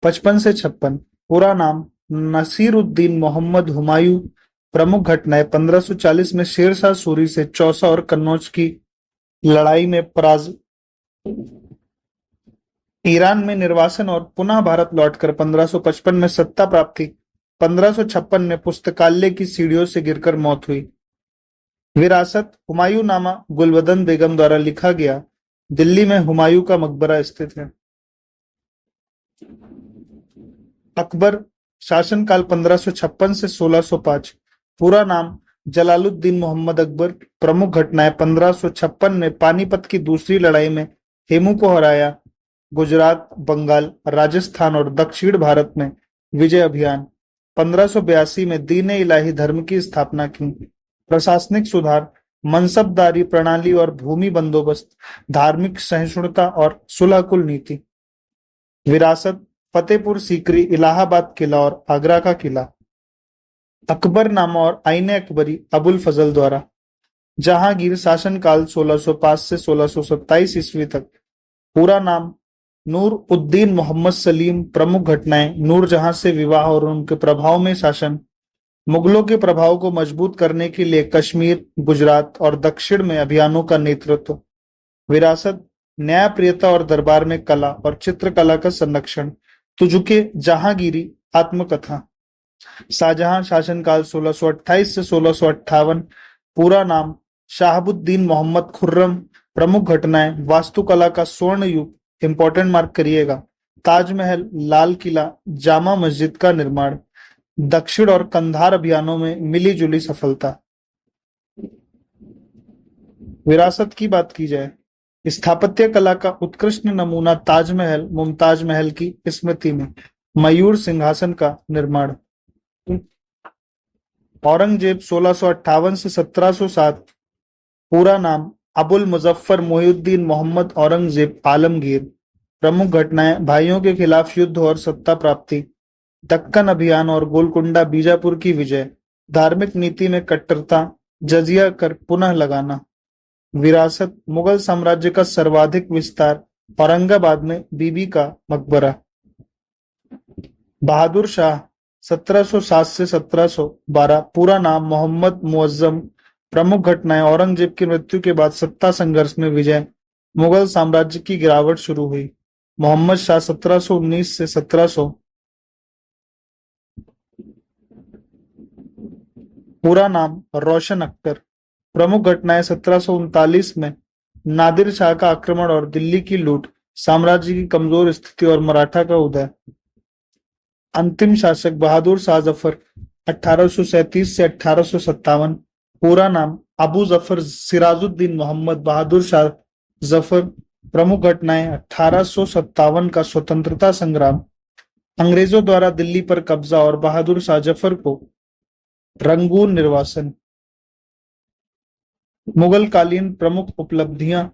55 से 56। पूरा नाम नसीरुद्दीन मोहम्मद हुमायूं। प्रमुख घटनाएं, 1540 में शेरशाह सूरी से चौसा और कन्नौज की लड़ाई में पराजय, ईरान में निर्वासन और पुनः भारत लौटकर 1555 में सत्ता प्राप्ति, 1556 में पुस्तकालय की सीढ़ियों से गिरकर मौत हुई। विरासत, हुमायूं नामा गुलबदन बेगम द्वारा लिखा गया। दिल्ली में हुमायूं का मकबरा स्थित है। अकबर शासनकाल 1556 से 1605। पूरा नाम जलालुद्दीन मोहम्मद अकबर। प्रमुख घटनाएं, 1556 में पानीपत की दूसरी लड़ाई में हेमू को हराया। गुजरात, बंगाल, राजस्थान और दक्षिण भारत में विजय अभियान। 1582 में दीन इलाही धर्म की स्थापना की। प्रशासनिक सुधार, मनसबदारी प्रणाली और भूमि बंदोबस्त, धार्मिक सहिष्णुता और सुलह-कुल नीति। विरासत, फतेहपुर सीकरी, इलाहाबाद किला और आगरा का किला। अकबरनामा और आईने अकबरी अबुल फजल द्वारा। जहांगीर शासनकाल 1605 से 1627 ईस्वी तक। पूरा नाम नूर उद्दीन मोहम्मद सलीम। प्रमुख घटनाएं, नूरजहां से विवाह और उनके प्रभाव में शासन। मुगलों के प्रभाव को मजबूत करने के लिए कश्मीर, गुजरात और दक्षिण में अभियानों का नेतृत्व। विरासत, न्यायप्रियता और दरबार में कला और चित्रकला का संरक्षण। तुजुके जहांगीरी आत्मकथा। शाहजहां शासनकाल 1628 से 1658। पूरा नाम शाहबुद्दीन मोहम्मद खुर्रम। प्रमुख घटनाएं, वास्तुकला का स्वर्ण युग, इंपॉर्टेंट मार्क करिएगा। ताजमहल, लाल किला, जामा मस्जिद का निर्माण। दक्षिण और कंधार अभियानों में मिली जुली सफलता। विरासत की बात की जाए, स्थापत्य कला का उत्कृष्ट नमूना ताजमहल, मुमताज महल की स्मृति में मयूर सिंहासन का निर्माण। औरंगजेब 1658 से 1707। पूरा नाम अबुल मुजफ्फर मोहिउद्दीन मोहम्मद औरंगजेब आलमगीर। प्रमुख घटनाएं, भाइयों के खिलाफ युद्ध और सत्ता प्राप्ति। दक्कन अभियान और गोलकुंडा बीजापुर की विजय। धार्मिक नीति में कट्टरता, जजिया कर पुनः लगाना। विरासत, मुगल साम्राज्य का सर्वाधिक विस्तार, औरंगाबाद में बीबी का मकबरा। बहादुर शाह 1707 से 1712। पूरा नाम मोहम्मद मुअज्जम। प्रमुख घटनाएं, औरंगजेब की मृत्यु के बाद सत्ता संघर्ष में विजय, मुगल साम्राज्य की गिरावट शुरू हुई। मोहम्मद शाह 1719 से 1700। पूरा नाम रोशन अख्तर। प्रमुख घटनाएं, 1739 में नादिर शाह का आक्रमण और दिल्ली की लूट, साम्राज्य की कमजोर स्थिति और मराठा का उदय। अंतिम शासक बहादुर शाह जफर 1837 से 1857। पूरा नाम अबू जफर सिराजुद्दीन मोहम्मद बहादुर शाह जफर। प्रमुख घटनाएं, 1857 का स्वतंत्रता संग्राम, अंग्रेजों द्वारा दिल्ली पर कब्जा और बहादुर शाह जफर को रंगून निर्वासन। मुगल कालीन प्रमुख उपलब्धियां,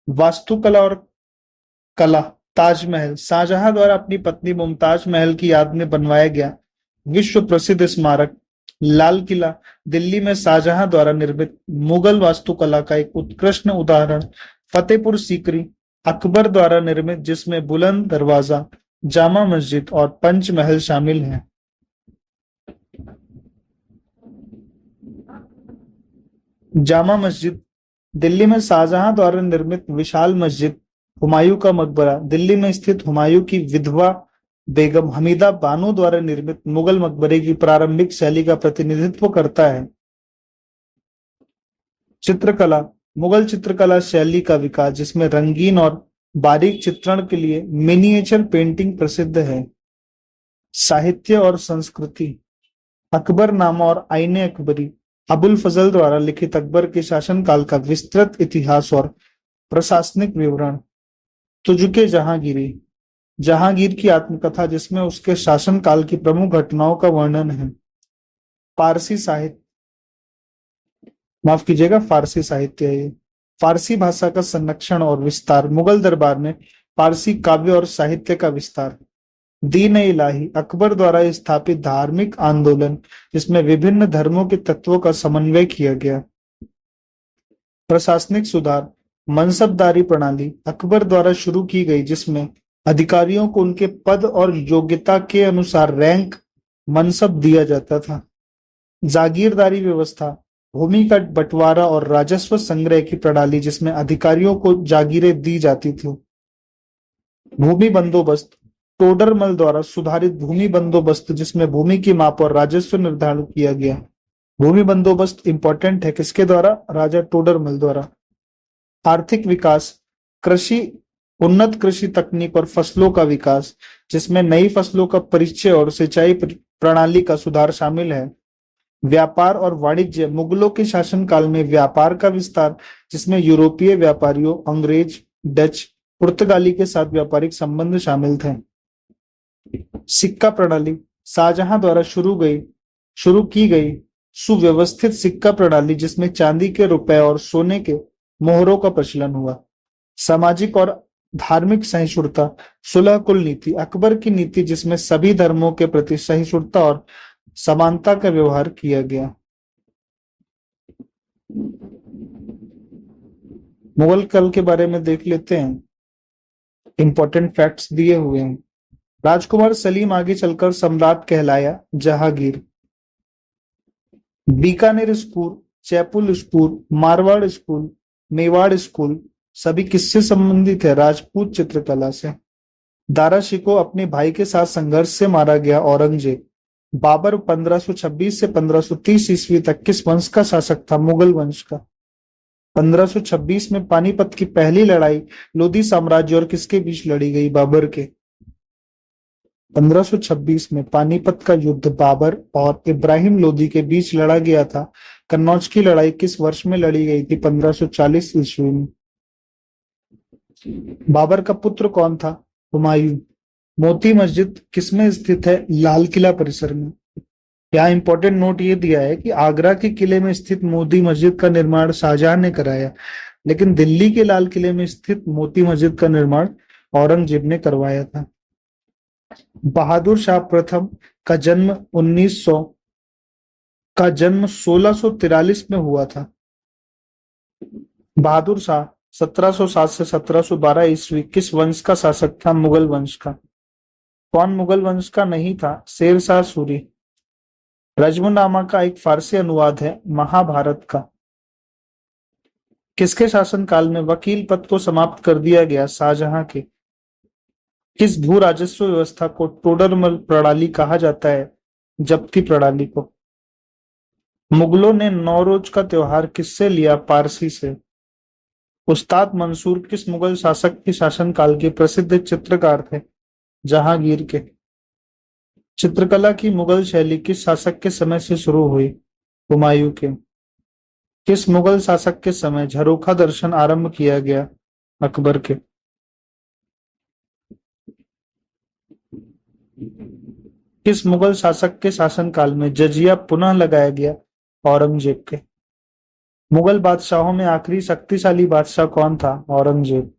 वास्तुकला और कला। ताजमहल शाहजहां द्वारा अपनी पत्नी मुमताज महल की याद में बनवाया गया विश्व प्रसिद्ध स्मारक। लाल किला दिल्ली में शाहजहां द्वारा निर्मित मुगल वास्तुकला का एक उत्कृष्ट उदाहरण। फतेहपुर सीकरी अकबर द्वारा निर्मित, जिसमें बुलंद दरवाजा, जामा मस्जिद और पंच महल शामिल हैं। जामा मस्जिद दिल्ली में शाहजहां द्वारा निर्मित विशाल मस्जिद। हुमायूं का मकबरा दिल्ली में स्थित हुमायूं की विधवा बेगम हमीदा बानो द्वारा निर्मित मुगल मकबरे की प्रारंभिक शैली का प्रतिनिधित्व करता है। चित्रकला मुगल चित्रकला शैली का विकास, जिसमें रंगीन और बारीक चित्रण के लिए मिनिएचर पेंटिंग प्रसिद्ध है। साहित्य और संस्कृति अकबरनामा और आईने अकबरी अबुल फजल द्वारा लिखित अकबर के शासनकाल का विस्तृत इतिहास और प्रशासनिक विवरण। तुजुके जहांगीरी जहांगीर की आत्मकथा, जिसमें उसके शासनकाल की प्रमुख घटनाओं का वर्णन है। पारसी साहित्य माफ कीजिएगा फारसी साहित्य है ये। फारसी भाषा का संरक्षण और विस्तार, मुगल दरबार में फारसी काव्य और साहित्य का विस्तार। दीन इलाही अकबर द्वारा स्थापित धार्मिक आंदोलन, जिसमें विभिन्न धर्मों के तत्वों का समन्वय किया गया। प्रशासनिक सुधार, मनसबदारी प्रणाली अकबर द्वारा शुरू की गई, जिसमें अधिकारियों को उनके पद और योग्यता के अनुसार रैंक मनसब दिया जाता था। जागीरदारी व्यवस्था, भूमि का बंटवारा और राजस्व संग्रह की प्रणाली, जिसमें अधिकारियों को जागीरें दी जाती थी। भूमि बंदोबस्त, टोडरमल द्वारा सुधारित भूमि बंदोबस्त, जिसमें भूमि की माप और राजस्व निर्धारण किया गया। भूमि बंदोबस्त इंपॉर्टेंट है, किसके द्वारा? राजा टोडरमल द्वारा। आर्थिक विकास, कृषि, उन्नत कृषि तकनीक और फसलों का विकास, जिसमें नई फसलों का परिचय और सिंचाई प्रणाली का सुधार शामिल है। व्यापार और वाणिज्य, मुगलों के शासनकाल में व्यापार का विस्तार, जिसमें यूरोपीय व्यापारियों, अंग्रेज, डच, पुर्तगाली के साथ व्यापारिक संबंध शामिल थे। सिक्का प्रणाली, शाहजहां द्वारा शुरू की गई सुव्यवस्थित सिक्का प्रणाली, जिसमें चांदी के रुपए और सोने के मोहरों का प्रचलन हुआ। सामाजिक और धार्मिक सहिष्णुता, सुलह कुल नीति, अकबर की नीति जिसमें सभी धर्मों के प्रति सहिष्णुता और समानता का व्यवहार किया गया। मुगल काल के बारे में देख लेते हैं, इंपॉर्टेंट फैक्ट्स दिए हुए हैं। राजकुमार सलीम आगे चलकर सम्राट कहलाया। Jahangir. Bikaner school, Jaipur school, Marwar school, Mewar school सभी किससे संबंधित है? राजपूत चित्रकला से। दारा शिकोह अपने भाई के साथ संघर्ष से मारा गया। औरंगजेब। बाबर 1526 से 1530 ईस्वी तक किस वंश का शासक था? मुगल वंश का। 1526 में पानीपत की पहली लड़ाई लोधी साम्राज्य और किसके बीच लड़ी गई? बाबर के। 1526 में पानीपत का युद्ध बाबर और इब्राहिम लोदी के बीच लड़ा गया था। कन्नौज की लड़ाई किस वर्ष में लड़ी गई थी? 1540 ईस्वी में। बाबर का पुत्र कौन था? हुमायूं। मोती मस्जिद किसमें स्थित है? लाल किला परिसर में। यहाँ इंपॉर्टेंट नोट ये दिया है कि आगरा के किले में स्थित मोती मस्जिद का निर्माण शाहजहां ने कराया, लेकिन दिल्ली के लाल किले में स्थित मोती मस्जिद का निर्माण औरंगजेब ने करवाया था। बहादुर शाह प्रथम का जन्म 1643 में हुआ था। बहादुर शाह 1707 से 1712 ईस्वी किस वंश का शासक था? मुगल वंश का। कौन मुगल वंश का नहीं था? शेर शाह सूरी। रज्मनामा का एक फारसी अनुवाद है महाभारत का। किसके शासनकाल में वकील पद को समाप्त कर दिया गया? शाहजहां के। किस भू राजस्व व्यवस्था को टोडरमल प्रणाली कहा जाता है? जब्ती प्रणाली को। मुगलों ने नौरोज का त्योहार किससे लिया? पारसी से। उस्ताद मंसूर किस मुगल शासक के शासनकाल के प्रसिद्ध चित्रकार थे? जहांगीर के। चित्रकला की मुगल शैली किस शासक के समय से शुरू हुई? हुमायूं के। किस मुगल शासक के समय झरोखा दर्शन आरंभ किया गया? अकबर के। किस मुगल शासक के शासनकाल में जजिया पुनः लगाया गया? औरंगजेब के। मुगल बादशाहों में आखिरी शक्तिशाली बादशाह कौन था? औरंगजेब।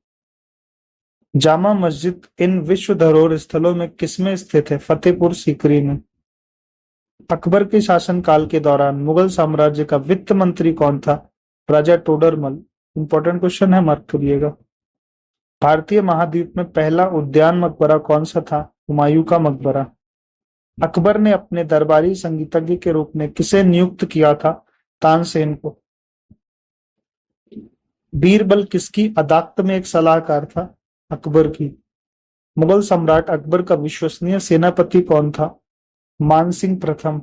जामा मस्जिद इन विश्व धरोहर स्थलों में किसमें स्थित है? फतेहपुर सीकरी में। अकबर के शासनकाल के दौरान मुगल साम्राज्य का वित्त मंत्री कौन था? राजा टोडरमल। इंपॉर्टेंट क्वेश्चन है, मार्क करिएगा। भारतीय महाद्वीप में पहला उद्यान मकबरा कौन सा था? हुमायूं का मकबरा। अकबर ने अपने दरबारी संगीतज्ञ के रूप में किसे नियुक्त किया था? तानसेन को। बीरबल किसकी अदालत में एक सलाहकार था? अकबर की। मुगल सम्राट अकबर का विश्वसनीय सेनापति कौन था? मानसिंह प्रथम।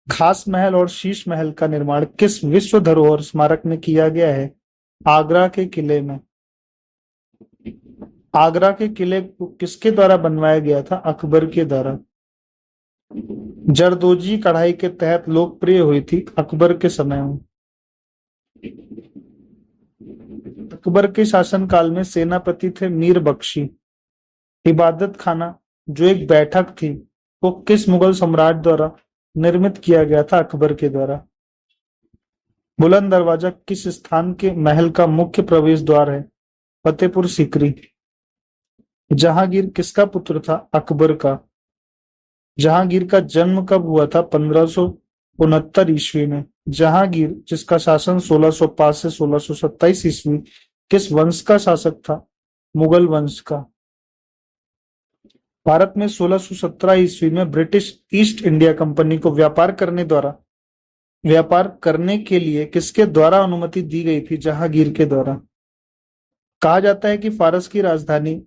खास महल और शीश महल का निर्माण किस विश्व धरोहर स्मारक में किया गया है? आगरा के किले में। आगरा के किले को किसके द्वारा बनवाया गया था? अकबर के द्वारा। जरदोजी कढ़ाई के तहत लोकप्रिय हुई थी अकबर के समय में। अकबर के शासनकाल में सेनापति थे मीर बख्शी। इबादत खाना जो एक बैठक थी वो किस मुगल सम्राट द्वारा निर्मित किया गया था? अकबर के द्वारा। बुलंद दरवाजा किस स्थान के महल का मुख्य प्रवेश द्वार है? फतेहपुर सीकरी। जहांगीर किसका पुत्र था? अकबर का। जहांगीर का जन्म कब हुआ था? 1569 ईस्वी में। जहांगीर जिसका शासन 1605 से 1627 ईस्वी किस वंश का शासक था? मुगल वंश का। भारत में 1617 ईस्वी में ब्रिटिश ईस्ट इंडिया कंपनी को व्यापार करने के लिए किसके द्वारा अनुमति दी गई थी? जहांगीर के द्वारा। कहा जाता है कि फारस की राजधानी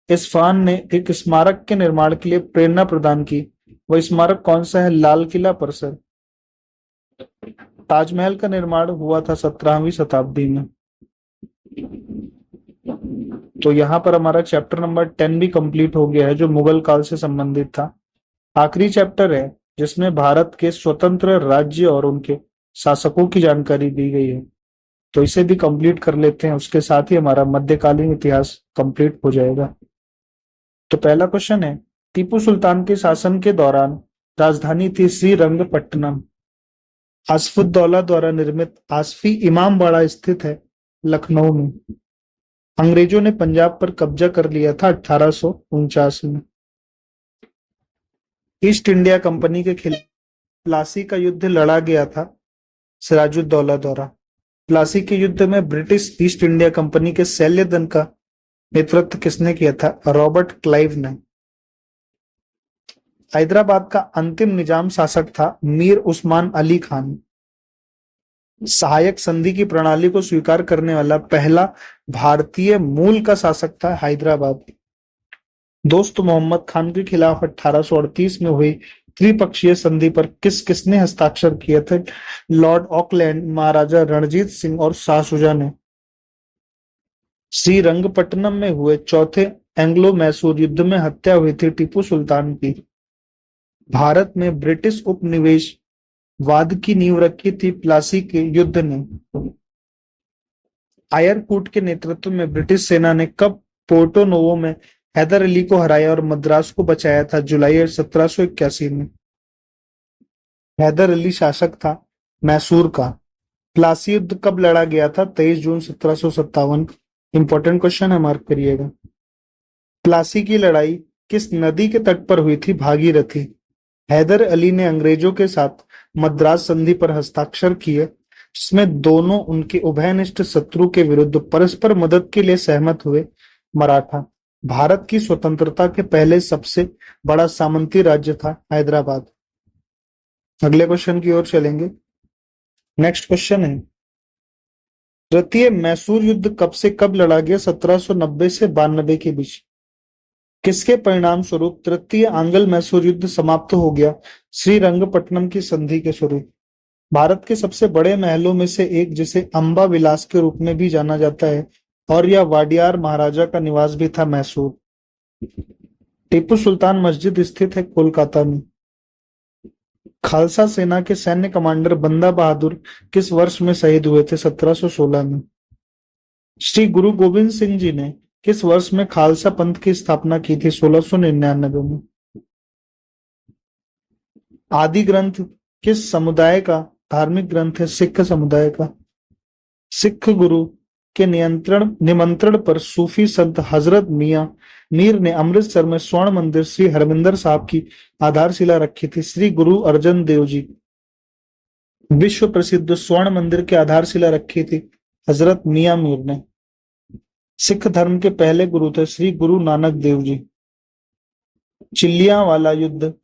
इस्फहान ने एक स्मारक के निर्माण के लिए प्रेरणा प्रदान की। वह स्मारक कौन सा है? लाल किला परिसर। ताजमहल का निर्माण हुआ था 17वीं शताब्दी में। तो यहाँ पर हमारा चैप्टर नंबर 10 भी कंप्लीट हो गया है, जो मुगल काल से संबंधित था। आखिरी चैप्टर है जिसमें भारत के स्वतंत्र राज्य और उनके शासकों की जानकारी दी गई है, तो इसे भी कंप्लीट कर लेते हैं। उसके साथ ही हमारा मध्यकालीन इतिहास कंप्लीट हो जाएगा। तो पहला क्वेश्चन है, टीपू सुल्तान के शासन के दौरान राजधानी थी श्रीरंगपट्टनम। आसफुद्दौला द्वारा निर्मित आसफी इमामबाड़ा स्थित है लखनऊ में। अंग्रेजों ने पंजाब पर कब्जा कर लिया था 1849 में। ईस्ट इंडिया कंपनी के खिलाफ प्लासी का युद्ध लड़ा गया था सिराजुद्दौला द्वारा। प्लासी के युद्ध में ब्रिटिश ईस्ट इंडिया कंपनी के सैन्य दल का नेतृत्व किसने किया था? रॉबर्ट क्लाइव ने। हैदराबाद का अंतिम निजाम शासक था मीर उस्मान अली खान। सहायक संधि की प्रणाली को स्वीकार करने वाला पहला भारतीय मूल का शासक था हैदराबाद। दोस्त मोहम्मद खान के खिलाफ 1838 में हुई त्रिपक्षीय संधि पर किसने हस्ताक्षर किए थे? लॉर्ड ऑकलैंड, महाराजा रणजीत सिंह और शाह शुजा ने। श्रीरंगपट्टनम में हुए चौथे एंग्लो मैसूर युद्ध में हत्या हुई थी टीपू सुल्तान की। भारत में ब्रिटिश उपनिवेशवाद की नींव रखी थी प्लासी के युद्ध ने। आयरकूट के नेतृत्व में ब्रिटिश सेना ने कब पोर्टो नोवो में हैदर अली को हराया और मद्रास को बचाया था? जुलाई 1781 में। हैदर अली शासक था मैसूर का। प्लासी युद्ध कब लड़ा गया था? 23 जून 1757। इंपॉर्टेंट क्वेश्चन है, मार्क करिएगा। प्लासी की लड़ाई किस नदी के तट पर हुई थी? भागीरथी। हैदर अली ने अंग्रेजों के साथ मद्रास संधि पर हस्ताक्षर किए जिसमें दोनों उनके उभयनिष्ठ शत्रु के विरुद्ध परस्पर मदद के लिए सहमत हुए। मराठा। भारत की स्वतंत्रता के पहले सबसे बड़ा सामंती राज्य था हैदराबाद। अगले क्वेश्चन की ओर चलेंगे। नेक्स्ट क्वेश्चन है, तृतीय मैसूर युद्ध कब से कब लड़ा गया? 1790 से 92 के बीच। किसके परिणाम स्वरूप तृतीय आंग्ल मैसूर युद्ध समाप्त हो गया? श्रीरंगपट्टनम की संधि के स्वरूप। भारत के सबसे बड़े महलों में से एक, जिसे अंबा विलास के रूप में भी जाना जाता है, और यह वाडियार महाराजा का निवास भी था मैसूर। टीपू सुल्तान मस्जिद स्थित है कोलकाता में। खालसा सेना के सैन्य कमांडर बंदा बहादुर किस वर्ष में शहीद हुए थे? 1716 में। श्री गुरु गोविंद सिंह जी ने किस वर्ष में खालसा पंथ की स्थापना की थी? 1699 में। आदि ग्रंथ किस समुदाय का धार्मिक ग्रंथ है? सिख समुदाय का। सिख गुरु के निमंत्रण पर सूफी संत हजरत मियां मीर ने अमृतसर में स्वर्ण मंदिर श्री हरमिंदर साहब की आधारशिला रखी थी। श्री गुरु अर्जन देव जी विश्व प्रसिद्ध स्वर्ण मंदिर की आधारशिला रखी थी हजरत मियां मीर ने। सिख धर्म के पहले गुरु थे श्री गुरु नानक देव जी। चिल्लियां युद्ध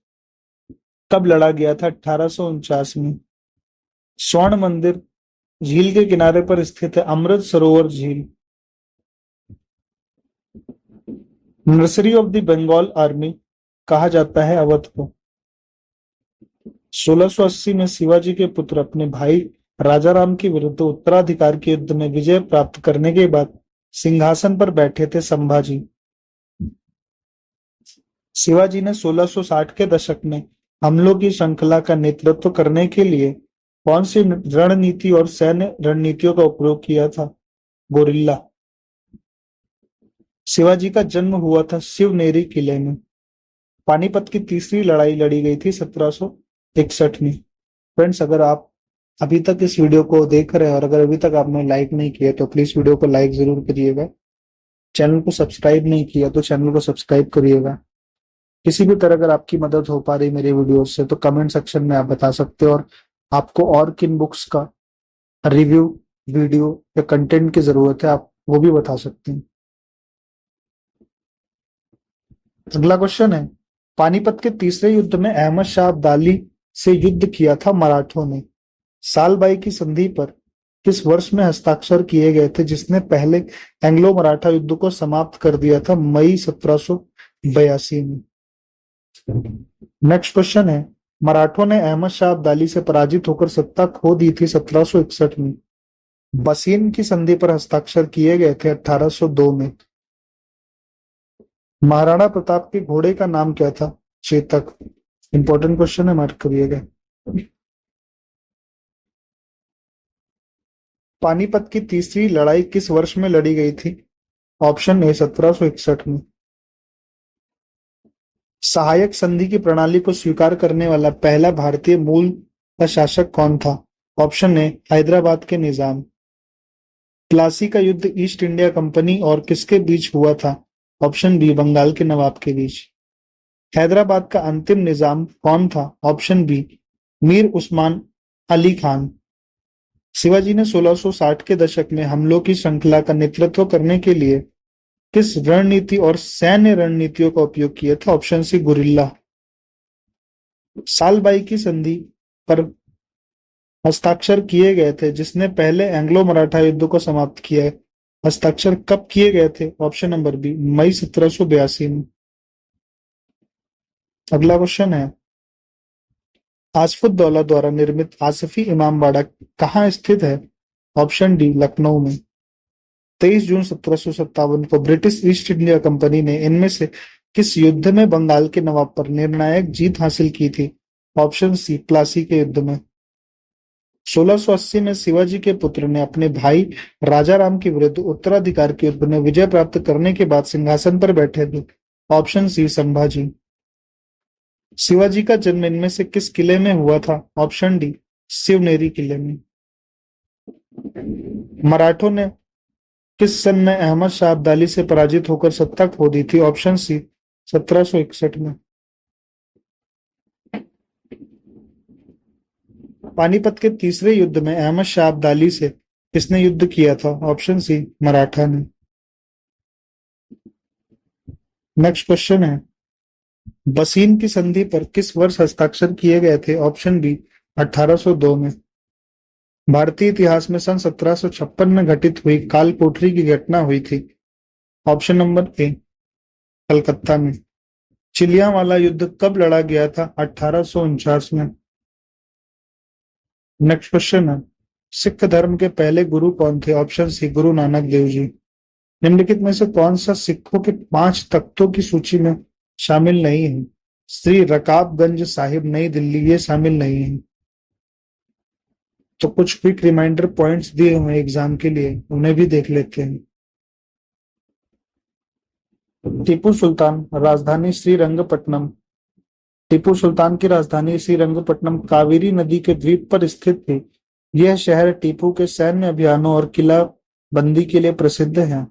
कब लड़ा गया था? 1849 में। स्वर्ण मंदिर झील के किनारे पर स्थित है अमृत सरोवर झील। Nursery of the Bengal army कहा जाता है अवध को। 1680 में शिवाजी के पुत्र अपने भाई राजाराम के विरुद्ध उत्तराधिकार के युद्ध में विजय प्राप्त करने के बाद सिंहासन पर बैठे थे संभाजी। शिवाजी ने 1660 के दशक में हमलों की श्रृंखला का नेतृत्व करने के लिए कौन सी रणनीति और सैन्य रणनीतियों का उपयोग किया था? गोरिल्ला। शिवाजी का जन्म हुआ था शिवनेरी किले में। पानीपत की तीसरी लड़ाई लड़ी गई थी 1761 में। फ्रेंड्स, अगर आप अभी तक इस वीडियो को देख रहे हैं और अगर अभी तक आपने लाइक नहीं किया तो प्लीज वीडियो को लाइक जरूर करिएगा। चैनल को सब्सक्राइब नहीं किया तो चैनल को सब्सक्राइब करिएगा। किसी भी तरह अगर आपकी मदद हो पा रही मेरे वीडियो से तो कमेंट सेक्शन में आप बता सकते हो, और आपको और किन बुक्स का रिव्यू, वीडियो या कंटेंट की जरूरत है आप वो भी बता सकते हैं। अगला क्वेश्चन है, पानीपत के तीसरे युद्ध में अहमद शाह अब्दाली से युद्ध किया था मराठों ने। सालबाई की संधि पर किस वर्ष में हस्ताक्षर किए गए थे जिसने पहले एंग्लो मराठा युद्ध को समाप्त कर दिया था? मई 1782 में। नेक्स्ट क्वेश्चन है, मराठों ने अहमद शाह अब्दाली से पराजित होकर सत्ता खो दी थी 1761 में। बसीन की संधि पर हस्ताक्षर किए गए थे 1802 में। महाराणा प्रताप के घोड़े का नाम क्या था? चेतक। इंपॉर्टेंट क्वेश्चन है, मार्क करिएगा। पानीपत की तीसरी लड़ाई किस वर्ष में लड़ी गई थी? ऑप्शन ए 1761 में। सहायक संधि की प्रणाली को स्वीकार करने वाला पहला भारतीय मूल का शासक कौन था? ऑप्शन ए हैदराबाद के निजाम। प्लासी का युद्ध ईस्ट इंडिया कंपनी और किसके बीच हुआ था? ऑप्शन बी बंगाल के नवाब के बीच। हैदराबाद का अंतिम निजाम कौन था? Option B Mir Usman Ali Khan. शिवाजी ने 1660 के दशक में हमलों की श्रृंखला का नेतृत्व करने के लिए किस रणनीति और सैन्य रणनीतियों का उपयोग किया था? Option C guerrilla. सालबाई की संधि पर हस्ताक्षर किए गए थे जिसने पहले एंग्लो मराठा युद्ध को समाप्त किया है। हस्ताक्षर कब किए गए थे? ऑप्शन नंबर बी मई 1782 में। अगला क्वेश्चन है, आसफुद्दौला द्वारा निर्मित आसफी इमामबाड़ा कहाँ स्थित है? ऑप्शन डी लखनऊ में। 23 जून 1757 को ब्रिटिश ईस्ट इंडिया कंपनी ने इनमें से किस युद्ध में बंगाल के नवाब पर निर्णायक जीत हासिल की थी? ऑप्शन सी प्लासी के युद्ध में। 1680 में शिवाजी के पुत्र ने अपने भाई राजाराम के विरुद्ध उत्तराधिकार के युद्ध में विजय प्राप्त करने के बाद सिंहासन पर बैठे थे। Option C Sambhaji. शिवाजी का जन्म इनमें से किस किले में हुआ था? ऑप्शन डी शिवनेरी किले में। मराठों ने किस सन में अहमद शाह अब्दाली से पराजित होकर सत्ता खो दी थी? ऑप्शन सी 1761 में। पानीपत के तीसरे युद्ध में अहमद शाह अब्दाली से किसने युद्ध किया था? ऑप्शन सी मराठा ने। नेक्स्ट क्वेश्चन है, बसीन की संधि पर किस वर्ष हस्ताक्षर किए गए थे? ऑप्शन बी 1802 में। भारतीय इतिहास में सन 1756 में घटित हुई काल कोठरी की घटना हुई थी। ऑप्शन नंबर ए कलकत्ता में। चिलियांवाला युद्ध कब लड़ा गया था? 1849 में। नेक्स्ट क्वेश्चन है, सिख धर्म के पहले गुरु कौन थे? Option C Guru Nanak Dev ji. निम्नलिखित में से कौन सा सिखों के 5 तख्तों की सूची में शामिल नहीं है? श्री रकाबगंज साहिब नई दिल्ली ये शामिल नहीं है। तो कुछ क्विक रिमाइंडर पॉइंट्स दिए हुए हैं एग्जाम के लिए, उन्हें भी देख लेते हैं। टीपू सुल्तान राजधानी श्रीरंगपट्टनम। टीपू सुल्तान की राजधानी श्रीरंगपट्टनम कावेरी नदी के द्वीप पर स्थित थी। यह शहर टीपू के सैन्य अभियानों और किला बंदी के लिए प्रसिद्ध है।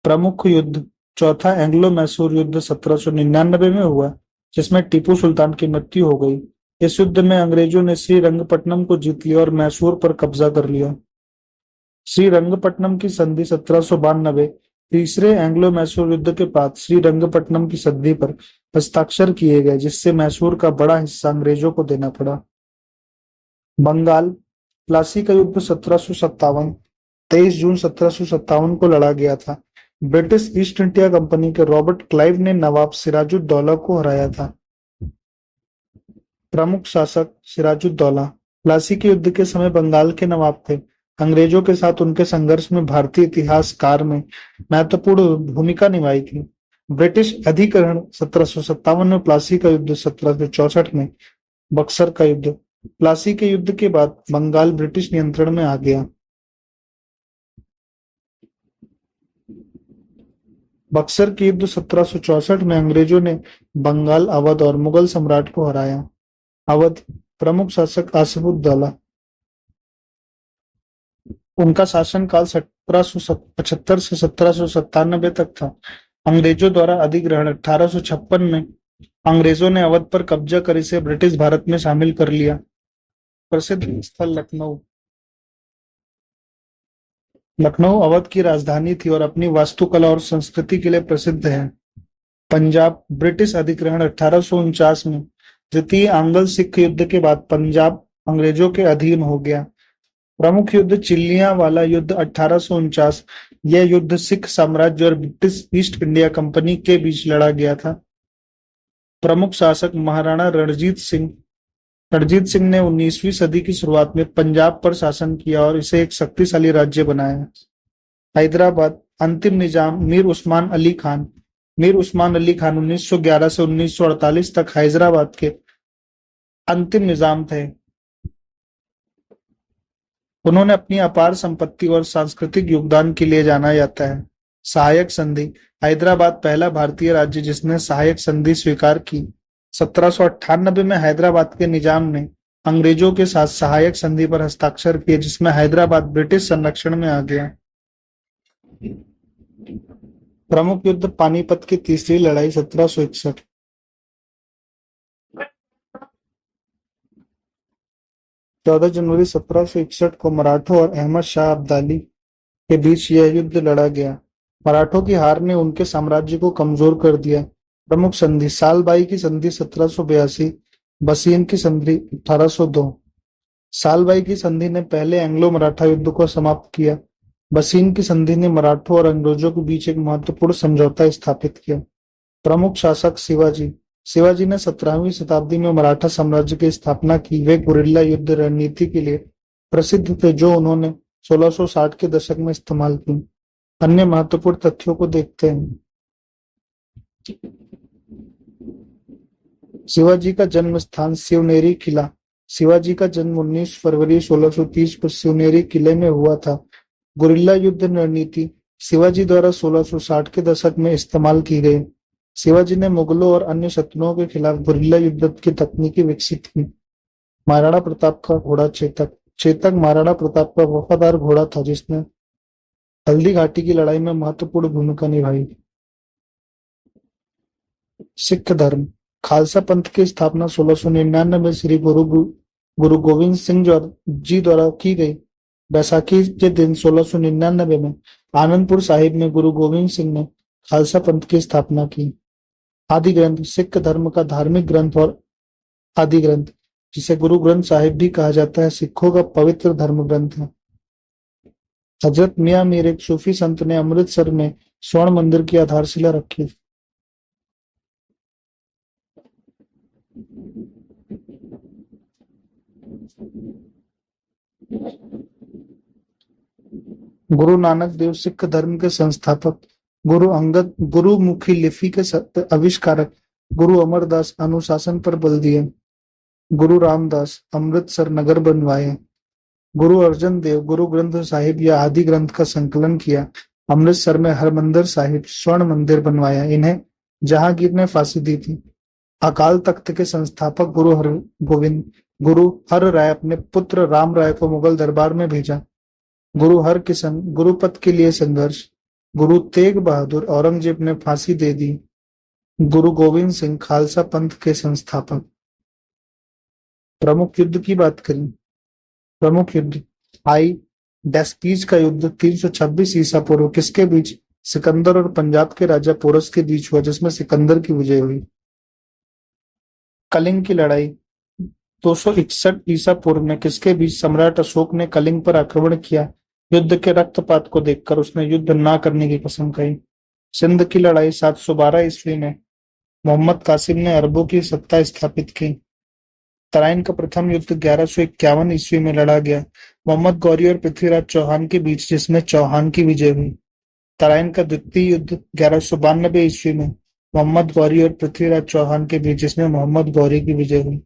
प्रमुख युद्ध चौथा एंग्लो मैसूर युद्ध 1799 में हुआ जिसमें टीपू सुल्तान की मृत्यु हो गई। इस युद्ध में अंग्रेजों ने श्रीरंगपट्टनम को जीत लिया और मैसूर पर कब्जा कर लिया। श्रीरंगपट्टनम की संधि 1792 तीसरे एंग्लो मैसूर युद्ध के बाद श्रीरंगपट्टनम की संधि पर हस्ताक्षर किए गए जिससे मैसूर का बड़ा हिस्सा अंग्रेजों को देना पड़ा। बंगाल प्लासी का युद्ध 1757 23 जून 1757 को लड़ा गया था। ब्रिटिश ईस्ट इंडिया कंपनी के रॉबर्ट क्लाइव ने नवाब सिराजुद्दौला को हराया था। प्रमुख शासक सिराजुद्दौला प्लासी के युद्ध के समय बंगाल के नवाब थे। अंग्रेजों के साथ उनके संघर्ष में भारतीय इतिहासकार में महत्वपूर्ण भूमिका निभाई थी। ब्रिटिश अधिकरण 1757 में प्लासी का युद्ध 1764 में बक्सर का युद्ध। प्लासी के युद्ध के बाद बंगाल ब्रिटिश नियंत्रण में आ गया। बक्सर के युद्ध 1764 में अंग्रेजों ने बंगाल अवध और मुगल सम्राट को हराया। अवध प्रमुख शासक आसिफुद्दौला। उनका शासनकाल 1775 से 1797 तक था। अंग्रेजों द्वारा अधिग्रहण 1856 में अंग्रेजों ने अवध पर कब्जा कर इसे ब्रिटिश भारत में शामिल कर लिया। प्रसिद्ध स्थल लखनऊ। लखनऊ अवध की राजधानी थी और अपनी वास्तुकला और संस्कृति के लिए प्रसिद्ध है। पंजाब ब्रिटिश अधिग्रहण 1849 में द्वितीय आंग्ल सिख युद्ध के बाद पंजाब अंग्रेजों के अधीन हो गया। प्रमुख युद्ध चिलियांवाला युद्ध 1849। यह युद्ध सिख साम्राज्य और ब्रिटिश ईस्ट इंडिया कंपनी के बीच लड़ा गया था। प्रमुख शासक महाराणा रणजीत सिंह। रणजीत सिंह ने 19वीं सदी की शुरुआत में पंजाब पर शासन किया और इसे एक शक्तिशाली राज्य बनाया। हैदराबाद अंतिम निजाम मीर उस्मान अली खान। मीर उस्मान अली खान 1911 से 1948 तक हैदराबाद के अंतिम निजाम थे। उन्होंने अपनी अपार संपत्ति और सांस्कृतिक योगदान के लिए जाना जाता है। सहायक संधि। हैदराबाद पहला भारतीय राज्य जिसने सहायक संधि स्वीकार की। 1798 में हैदराबाद के निजाम ने अंग्रेजों के साथ सहायक संधि पर हस्ताक्षर किए जिसमें हैदराबाद ब्रिटिश संरक्षण में आ गया। प्रमुख युद्ध पानीपत की तीसरी लड़ाई 1761। 14 जनवरी 1761 को मराठों और अहमद शाह अब्दाली के बीच यह युद्ध लड़ा गया। मराठों की हार ने उनके साम्राज्य को कमजोर कर दिया। प्रमुख संधि। सालबाई की संधि 1782, बसीन की संधि 1802। सालबाई की संधि ने पहले एंग्लो मराठा युद्ध को समाप्त किया। बसीन की संधि ने मराठों और अंग्रेजों के बीच एक महत्वपूर्ण समझौता स्थापित किया। प्रमुख शासक। शिवाजी। शिवाजी ने 17वीं शताब्दी में मराठा साम्राज्य की स्थापना की। वे गुरिल्ला युद्ध रणनीति के लिए प्रसिद्ध थे जो उन्होंने 1660 के दशक में इस्तेमाल की। अन्य महत्वपूर्ण तथ्यों को देखते हैं। शिवाजी का जन्म स्थान शिवनेरी किला। शिवाजी का जन्म 19 फरवरी 1630 को शिवनेरी किले में हुआ था। गुरिल्ला युद्ध रणनीति शिवाजी द्वारा 1660 के दशक में इस्तेमाल की गई। शिवाजी ने मुगलों और अन्य शत्रुओं के खिलाफ गुरिल्ला युद्ध की तकनीकी विकसित की। महाराणा प्रताप का घोड़ा चेतक। चेतक महाराणा प्रताप का वफादार घोड़ा था जिसने हल्दी घाटी की लड़ाई में महत्वपूर्ण भूमिका निभाई। सिख धर्म। खालसा पंथ की स्थापना 1699 में श्री गुरु गोविंद सिंह जी द्वारा की गई। बैसाखी के दिन 1699 में आनंदपुर साहिब में गुरु गोविंद सिंह ने खालसा पंथ की स्थापना की। आदि ग्रंथ। सिख धर्म का धार्मिक ग्रंथ और आदि ग्रंथ जिसे गुरु ग्रंथ साहिब भी कहा जाता है सिखों का पवित्र धर्म ग्रंथ है। हजरत मियां मीर एक सूफी संत ने अमृतसर में स्वर्ण मंदिर की आधारशिला रखी। गुरु नानक देव सिख धर्म के संस्थापक। गुरु अंगद गुरुमुखी लिपि के आविष्कारक। गुरु अमरदास अनुशासन पर बल दिए। गुरु रामदास अमृतसर नगर बनवाए। गुरु अर्जन देव गुरु ग्रंथ साहिब या आदि ग्रंथ का संकलन किया। अमृतसर में हरमंदिर साहिब स्वर्ण मंदिर बनवाया। इन्हें जहांगीर ने फांसी दी थी। अकाल तख्त के संस्थापक गुरु हर राय अपने पुत्र राम राय को मुगल दरबार में भेजा। गुरु हर किशन गुरुपद के लिए संघर्ष। गुरु तेग बहादुर औरंगजेब ने फांसी दे दी। गुरु गोविंद सिंह खालसा पंथ के संस्थापक। प्रमुख युद्ध की बात करें। प्रमुख युद्ध। आई डेस्पीज का युद्ध 326 ईसा पूर्व किसके बीच? सिकंदर और पंजाब के राजा पोरस के बीच हुआ जिसमें सिकंदर की विजय हुई। कलिंग की लड़ाई 261 ईसा पूर्व में किसके बीच? सम्राट अशोक ने कलिंग पर आक्रमण किया। युद्ध के रक्तपात को देखकर उसने युद्ध न करने की कसम खाई। सिंध की लड़ाई 712 ईस्वी में मोहम्मद कासिम ने अरबों की सत्ता स्थापित की। तराइन का प्रथम युद्ध 1151 ईस्वी में लड़ा गया मोहम्मद गौरी और पृथ्वीराज चौहान के बीच जिसमें चौहान की विजय हुई। तराइन का द्वितीय युद्ध 1192 ईस्वी में मोहम्मद गौरी और पृथ्वीराज चौहान के बीच जिसमें मोहम्मद गौरी की विजय हुई।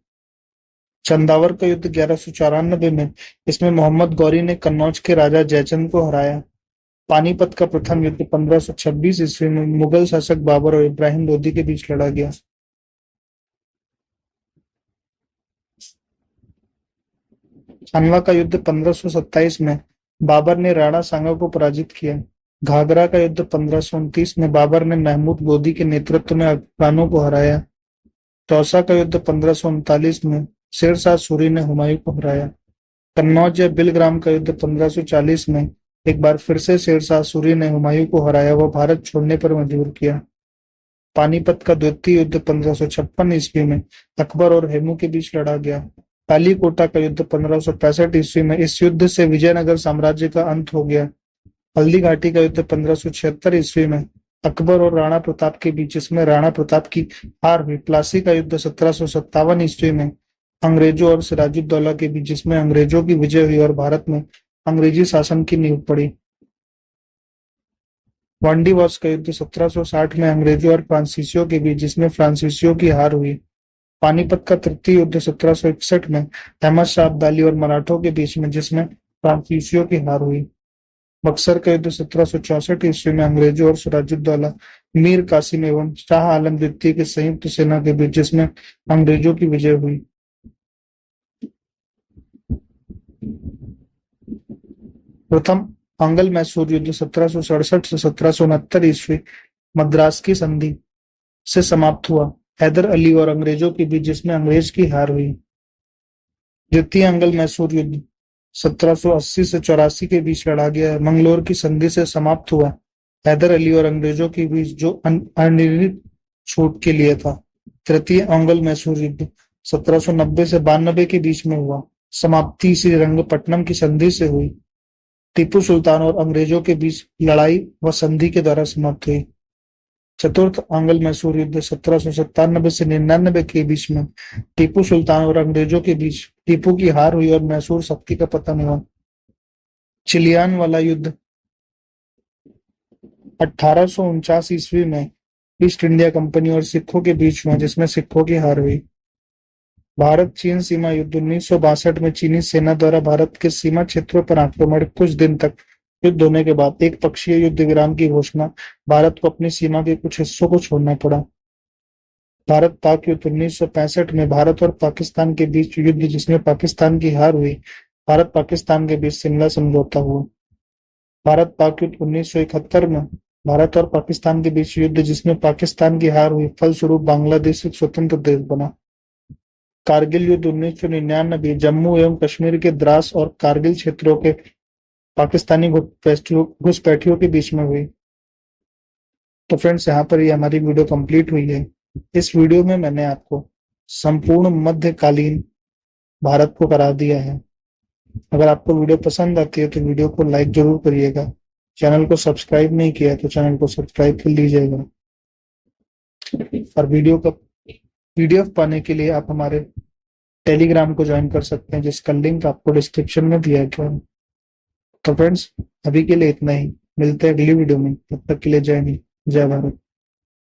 चंदावर का युद्ध 1194 में इसमें मोहम्मद गौरी ने कन्नौज के राजा जयचंद को हराया। पानीपत का प्रथम युद्ध 1526 ईस्वी में मुगल शासक बाबर और इब्राहिम लोदी के बीच लड़ा गया। खनवा का युद्ध 1527 में बाबर ने राणा सांगा को पराजित किया। घाघरा का युद्ध 1529 में बाबर ने महमूद लोदी के नेतृत्व में अफगानों को हराया। तौसा का युद्ध 1539 में शेरशाह सूरी ने हुमायूं को हराया। कन्नौज या बिलग्राम का युद्ध 1540 में एक बार फिर से शेरशाह सूरी ने हुमायूं को हराया व भारत छोड़ने पर मजबूर किया। पानीपत का द्वितीय युद्ध 1556 ईस्वी में अकबर और हेमू के बीच लड़ा गया। कालीकोटा का युद्ध 1565 ईस्वी में इस युद्ध से विजयनगर साम्राज्य का अंत हो गया। हल्दी घाटी का युद्ध 1576 ईस्वी में अकबर और राणा प्रताप के बीच इसमें राणा प्रताप की हार हुई। प्लासी का युद्ध 1757 ईस्वी में अंग्रेजों और सिराजुद्दौला के बीच जिसमें अंग्रेजों की विजय हुई और भारत में अंग्रेजी शासन की नींव पड़ी। वांडीवास का युद्ध 1760 में अंग्रेजों और फ्रांसीसियों के बीच जिसमें फ्रांसीसियों की हार हुई। पानीपत का तृतीय युद्ध 1761 में अहमद शाह अब्दाली और मराठों के बीच में जिसमें फ्रांसीसियों की हार हुई। बक्सर का युद्ध 1764 ईस्वी में अंग्रेजों और सिराजुद्दौला मीर कासिम एवं शाह आलम द्वितीय की संयुक्त सेना के बीच, जिसमें अंग्रेजों की विजय हुई। प्रथम अंगल मैसूर युद्ध 1767 से 1769 ईस्वी मद्रास की संधि से समाप्त हुआ, हैदर अली और अंग्रेजों के बीच, जिसमें अंग्रेज की हार हुई। द्वितीय अंगल मैसूर युद्ध 1780 से 84 के बीच लड़ा गया, मंगलोर की संधि से समाप्त हुआ, हैदर अली और अंग्रेजों के बीच, जो अनिर्णित छूट के लिए था। तृतीय अंगल मैसूर युद्ध 1790 से 92 के बीच में हुआ, समाप्ति श्रीरंगपट्टनम की संधि से हुई। टीपू सुल्तान और अंग्रेजों के बीच लड़ाई व संधि के द्वारा समाप्त हुई। चतुर्थ आंग्ल मैसूर युद्ध 1797 से 99 के बीच में टीपू सुल्तान और अंग्रेजों के बीच टीपू की हार हुई और मैसूर शक्ति का पतन हुआ। चिलियान वाला युद्ध 1849 ईस्वी में ईस्ट इंडिया कंपनी और सिखों के बीच हुआ, जिसमें सिखों की हार हुई। भारत चीन सीमा युद्ध 1962 में चीनी सेना द्वारा भारत के सीमा क्षेत्रों पर आक्रमण, कुछ दिन तक युद्ध होने के बाद एक पक्षीय युद्ध विराम की घोषणा, भारत को अपनी सीमा के कुछ हिस्सों को छोड़ना पड़ा। भारत पाक युद्ध 1965 में भारत और पाकिस्तान के बीच युद्ध, जिसमें पाकिस्तान की हार हुई, भारत पाकिस्तान के बीच शिमला समझौता हुआ। भारत पाक युद्ध 1971 में भारत और पाकिस्तान के बीच युद्ध, जिसमें पाकिस्तान की हार हुई, फलस्वरूप बांग्लादेश एक स्वतंत्र देश बना। कारगिल युद्ध 1999 जम्मू एवं कश्मीर के द्रास और कारगिल क्षेत्रों के पाकिस्तानी घुसपैठियों के बीच में हुई। तो फ्रेंड्स, यहाँ पर ये हमारी वीडियो कंप्लीट हुई है। इस वीडियो में मैंने आपको संपूर्ण मध्यकालीन भारत को करा दिया है। अगर आपको वीडियो पसंद आती है तो वीडियो को लाइक जरूर करिएगा। चैनल को सब्सक्राइब नहीं किया है तो चैनल को सब्सक्राइब कर लीजिएगा। और वीडियो का PDF पाने के लिए आप हमारे टेलीग्राम को ज्वाइन कर सकते हैं, जिसका लिंक आपको डिस्क्रिप्शन में दिया गया है। तो फ्रेंड्स, अभी के लिए इतना ही, मिलते हैं अगली वीडियो में। तब तक के लिए जय हिंद, जय भारत।